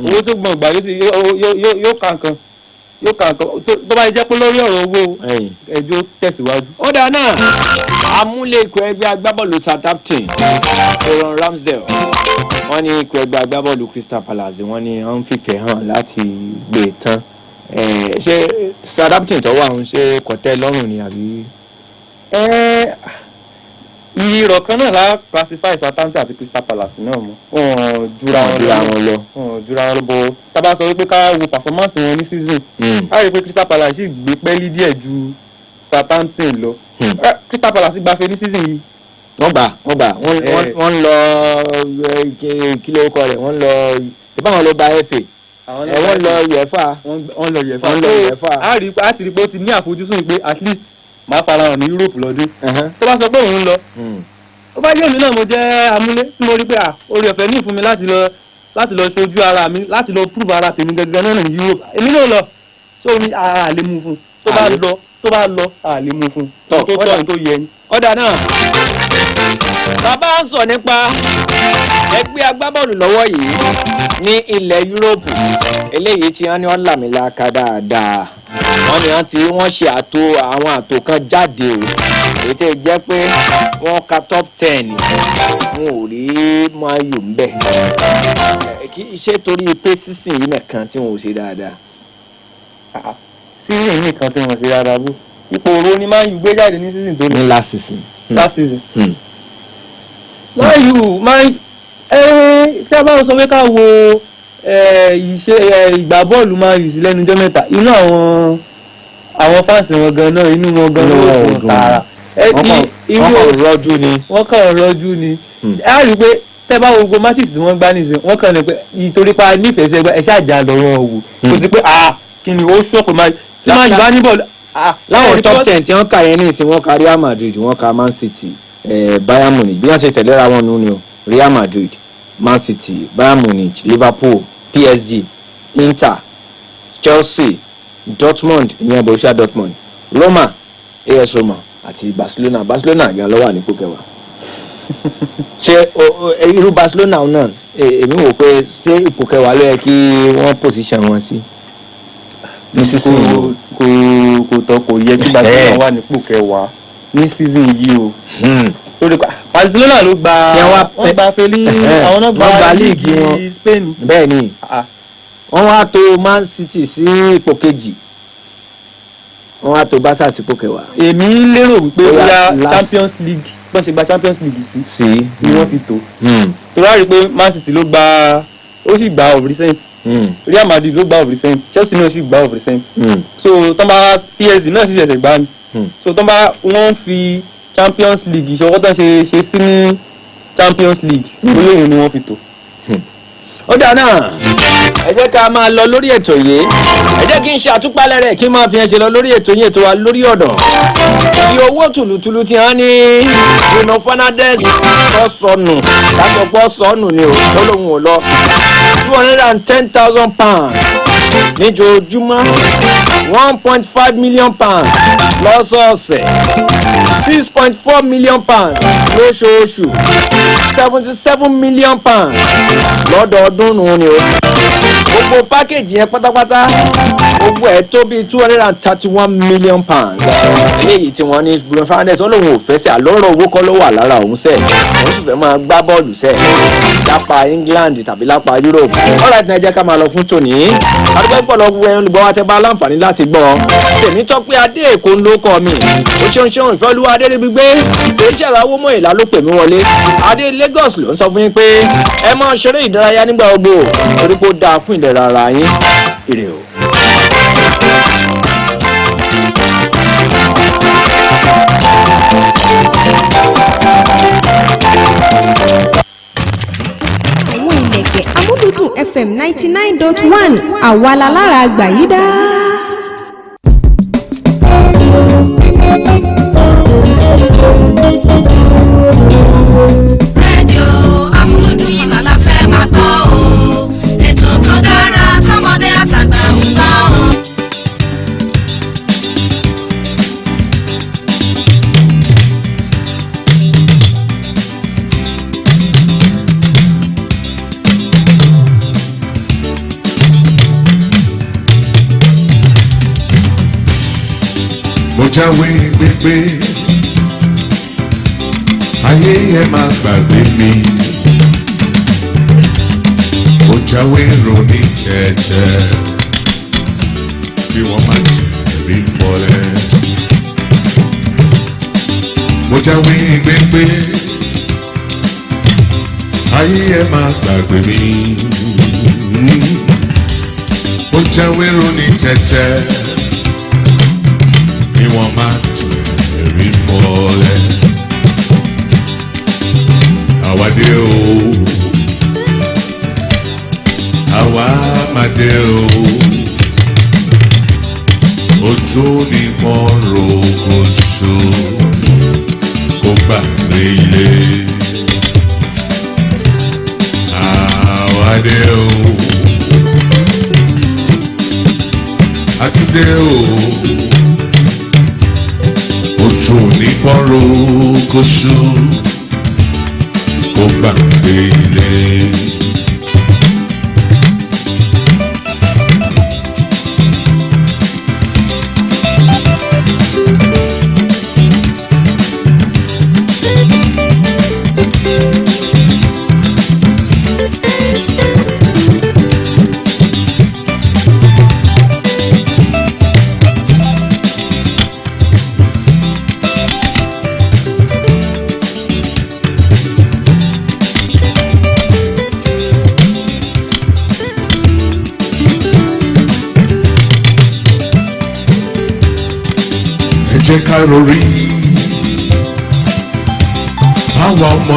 owó tó gbọ̀n gbà yóò kà nǹkan tó bá jẹ́ pé lórí ọ̀rọ̀ owó ẹjọ́ tẹ̀síwájú. ó dáa náà amúlé ikọ̀ ẹgbẹ́ agbábọ́ọ̀lù Southampton Aaron Ramsdale wọ́n ní ikọ̀ ẹgbẹ́ agbábọ́ọ̀lù Crystal Palace wọ́n ní wọ́n fìfẹ́ hàn láti gbé e tán ṣé Southampton tó wà ń ṣe kọ̀tẹ́ lọ́rùn ni àbí. ìrọ̀ kan náà la classify Southampton àti Crystal Palace náà mọ́ wọn jura wọn lọ bọ́ tábà sọ wípé ká wo performance wọn ní season á rí i pé Crystal Palace sì gbé pẹ́ẹ́lí díẹ̀ ju Southampton lọ Crystal Palace gbafẹ́ ní season yìí. wọ́n lọ kí ló kọ rẹ̀ wọ́n lọ ìbáwọn ló gba FA wọ́n lọ UEFA á rí i pé ó ti ní àfojúsùn pé at least máa farahàn ní Europe lọ́dún tó bá sọ pé òun lọ ó bá jẹ́ èmi náà mo jẹ́ amúlé tí mo rí pé oore ọ̀fẹ́ ní ìfún mi láti lọ ṣojú ara mi láti lọ prove ara tèmi gẹ́gẹ́ náà ní Europe èmi náà lọ tó ní àlè mú fún tó bá lọ àlè mú fún tó tọ́ ní tó yẹ ni. ọ̀dà náà bàbá ń sọ nípa ẹgbẹ́ agbábọ́ọ̀lù lọ́wọ́ yìí ní ilẹ̀ Yúróòpù eléyìí tí wọ́n ní wọ́n làmìlaka dáadáa wọ́n ní wọ́n ṣe àwọn àtò kan jáde o èyí tẹ́ jẹ́ pé wọ́n ka top 10 wọn ò rí mayu ń bẹ̀ kì í ṣe torí pé sísìn yìí nìkan tí wọn ò ṣe dáadáa. sísìn yìí nìkan tí wọn ò ṣe dáadáa bó ipò òru ni mayu gbé jáde ní sísìn tó lọ. ní last season. mayu tí a bá sọ pé ká wo ìgbà bọ́ọ̀lù mayu sí lẹ́nu ọjọ́ mẹ́ta inú àwọn fáǹsì wọn gan náà inú wọn gan náà ò tààrà wọ́n kàn rọ́jú ni a rí i pé tẹ́ bá wo gbogbo matches tí wọ́n gbá nísìnyí wọ́n kàn ní pé ìtorí pa nífẹ̀ẹ́ sẹ́gbẹ́ ẹ̀ ṣáàjà lọ́wọ́ wò kò sí pé kí ni ó ṣọ́ọ̀pù máa tí máa yìí bá ní bọ́ọ̀lù. láwọn top 10 tí wọ́n kà yẹn ní ìsìn wọ́n ka Real Madrid wọ́n ka Man City Bayern Munich bí wọ́n ṣe tẹ̀léra wọn nù ni o Real Madrid Man City Bayern Munich Liverpool PSG Inter Chelsea Dortmund ìyẹn Borussia Dortmund Roma AS Roma àti Barcelona gan ló wà nípò kẹwàá. ṣé irú Barcelona náà èmi wò pé ṣé ipò kẹwàá ló yẹ kí wọ́n position wọn sí. kò tọ́ kò yẹ kí Barcelona wà nípò kẹwàá ní season yìí o lórí Barcelona ló gba wọ́n gba feli àwọn náà gba líìgì wọn Spain. bẹ́ẹ̀ ni wọ́n wá tó Man City sí ipò kejì wọ́n wá tó Barca sí ipò kẹwàá. èmi lérò wípé bóyá Champions League bọ́n ṣe gba Champions League sí ni wọ́n fi tó tó wá rí i pé Man City ló gba ó sì gba of recent Real Madrid ló gba of recent Chelsea náà sì gba of recent so tọ́ba PSG náà sì ṣẹ̀ṣẹ̀ gbá ni so tọ́ba wọ́n fi Champions League ìṣọwọ́ tán ṣe sí ní Champions League olóyún ni wọ́n fi tó. ó dáa náà ẹ jẹ́ ká máa lọ lórí ètò yìí ẹ jẹ́ kí n ṣe àtúpalẹ̀ rẹ̀ kí n máa fi hàn ṣe lọ lórí ètò yìí ètò wa lórí ọ̀dọ̀ iye owó tùlùtùlù ti hàn ní Bruno Fernandes tó sọnù lásọpọ̀ sọnù ni ó lóun ò lọ £210,000 níjojúmọ́ £1.5 million lọ́sọ̀ọ̀sẹ̀ £6.4 million lóṣooṣù £77 million lọ́dọọdún nù ni o gbogbo pákéjì yẹn pátápátá gbogbo ẹ̀ tó bíi £231 million eléyìí tí wọ́n ní Bruno Fernandes wọ́n lòun ò fẹ́ sẹ́ àlọ́rọ̀ owó kọ́ ló wà lára òun sẹ́ wọ́n sì fẹ́ máa gbá bọ́ọ̀lù sẹ́ lápá England tàbí lápá Europe ọ̀rẹ́ tí nàìjíríà ká máa lọ fún tòní adúgbò pọ̀ lọ́wọ́ ẹ̀yìn olùgbọ́ wa tẹ́ bá láǹfààní láti gbọ́ tèmi tọ́ pé adé èkó ń ló kọ́ mi ó ṣeun ìfẹ́ olúwa adé níbi gbé oríṣẹ́ ìlàwó mọ́ ìlà ló pè mí wọlé adé Lagos ló ń sọ fún yín pé ẹ máa ṣeré ìdárayá nígbà gbogbo torí pé ó dáa fún ìlera ara yín ire o. àwọn ìlẹ̀kẹ̀ Amuludun FM 99.1 àwa la lára àgbà yìí dá. rédíò Amuludun yìí mà la fẹ́ máa gbọ́ o ètò tó dára tọmọdé àtàgbà ń gbọ́ o. mo jáwé gbégbé ayé ẹ máa gbàgbé mi mo jáwé ronú jẹ́jẹ́ bí wọ́n máa tẹ̀rí mọ́lẹ̀ mo jáwé gbégbé ayé ẹ máa gbàgbé mi mo jáwé ronú jẹ́jẹ́ bí wọ́n máa tẹ̀rí mọ́lẹ̀. Àwádé o, àwa máa dé o, ojú ni mo rò kó so, kó gbàgbé ilé. Àwádé o, àtúndé o, ojú ni mo rò kó so. Kó gbàgbé ilé. Jẹ́ ká rorí àwọn ọmọ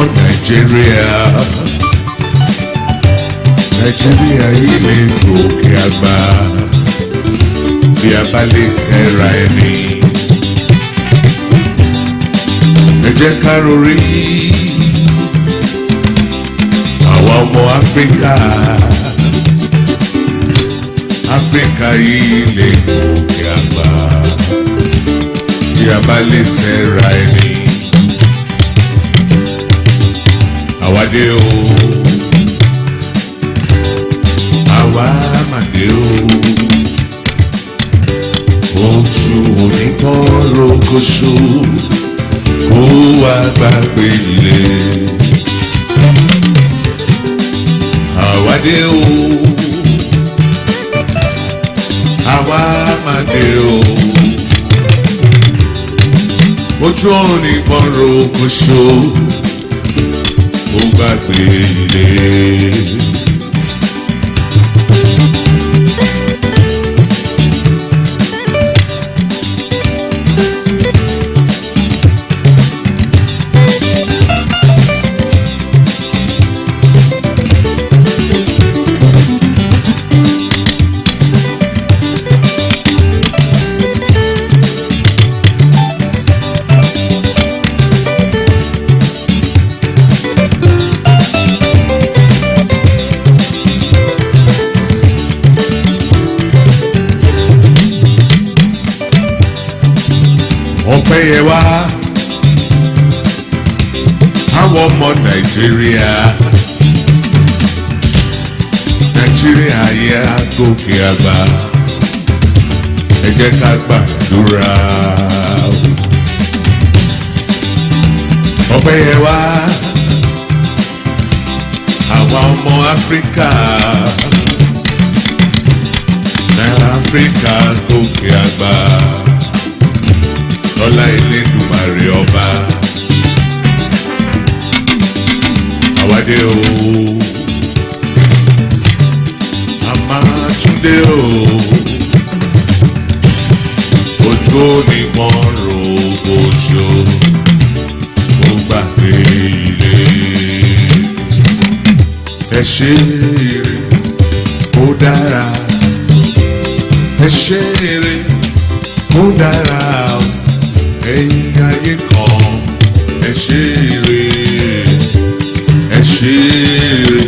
Nàìjíríà yìí lè gòkè àgbà bí a bá lè ṣẹ́ra ẹni. Ẹ jẹ́ ká rorí àwọn ọmọ Áfíríkà yìí lè gòkè àgbà. Tí a bá lè ṣẹ́ra ẹni. Àwádé o, àwa màdé o, ojú onípọ̀ rokoṣo kó wá wá gbàgbé ilé. Àwádé o, àwa máa dé o. Ojú ọ̀run nìkan rògbò ṣó, ó gbàgbé ilé. Ọpẹ́ yẹ wá àwọn ọmọ Nàìjíríà. Nàìjíríà yẹ àgòkè àgbà. Ẹ jẹ́ ká gbàdúrà. Ọpẹ́ yẹ wá àwọn ọmọ Áfíríkà. Áfíríkà gòkè àgbà. Lọ́lá Elédùmarè ọba. Àwádé o, a máa tún dé o. Ojú onímọ̀ rògbòṣó, ó gbàgbé ilé. Ẹ ṣe eré, ó dára. Ẹ ṣe eré, ó dára o. Ẹ̀yin ayé kan, ẹ ṣe eré, ẹ ṣe eré,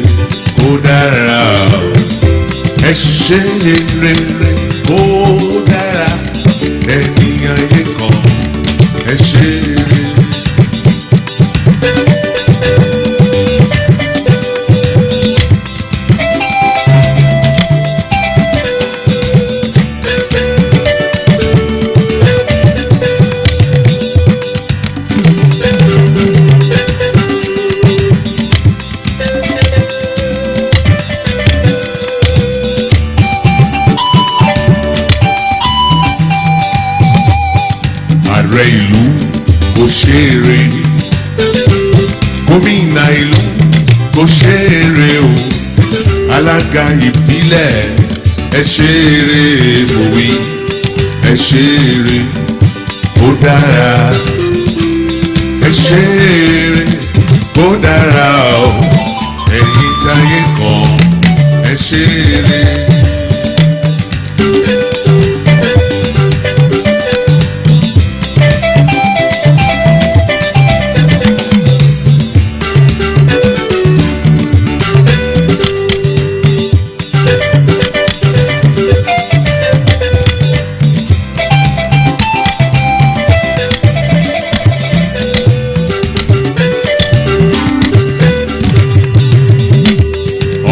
kó dára. Ẹ ṣe eré, kó dára. Ẹ̀yin ayé kan, ẹ ṣe eré. Ààrẹ ìlú kò ṣeré, gómìnà ìlú kò ṣeré o, alága ìbílẹ̀ ẹ ṣeré mòwe, ẹ ṣeré ó dára, ẹ ṣeré ó dára o, ẹ̀yin táyé kan ẹ ṣeré.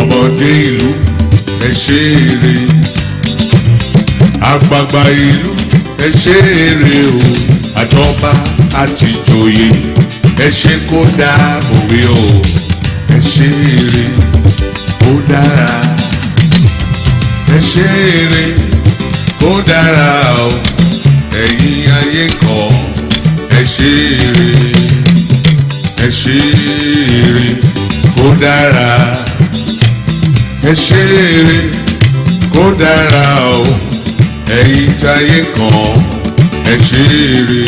Ọmọdé ìlú ẹ ṣeré, àgbààgbà ìlú ẹ ṣeré o, àjọba àti ìjòyè ẹ ṣe kó dá òwe o, ẹ ṣeré ó dára, ẹ ṣeré ó dára o, ẹ̀yin ayé kan ẹ ṣeré, ẹ ṣeré ó dára. Ẹ ṣeré kó dára o, ẹ̀yin táyé kan ẹ ṣeré.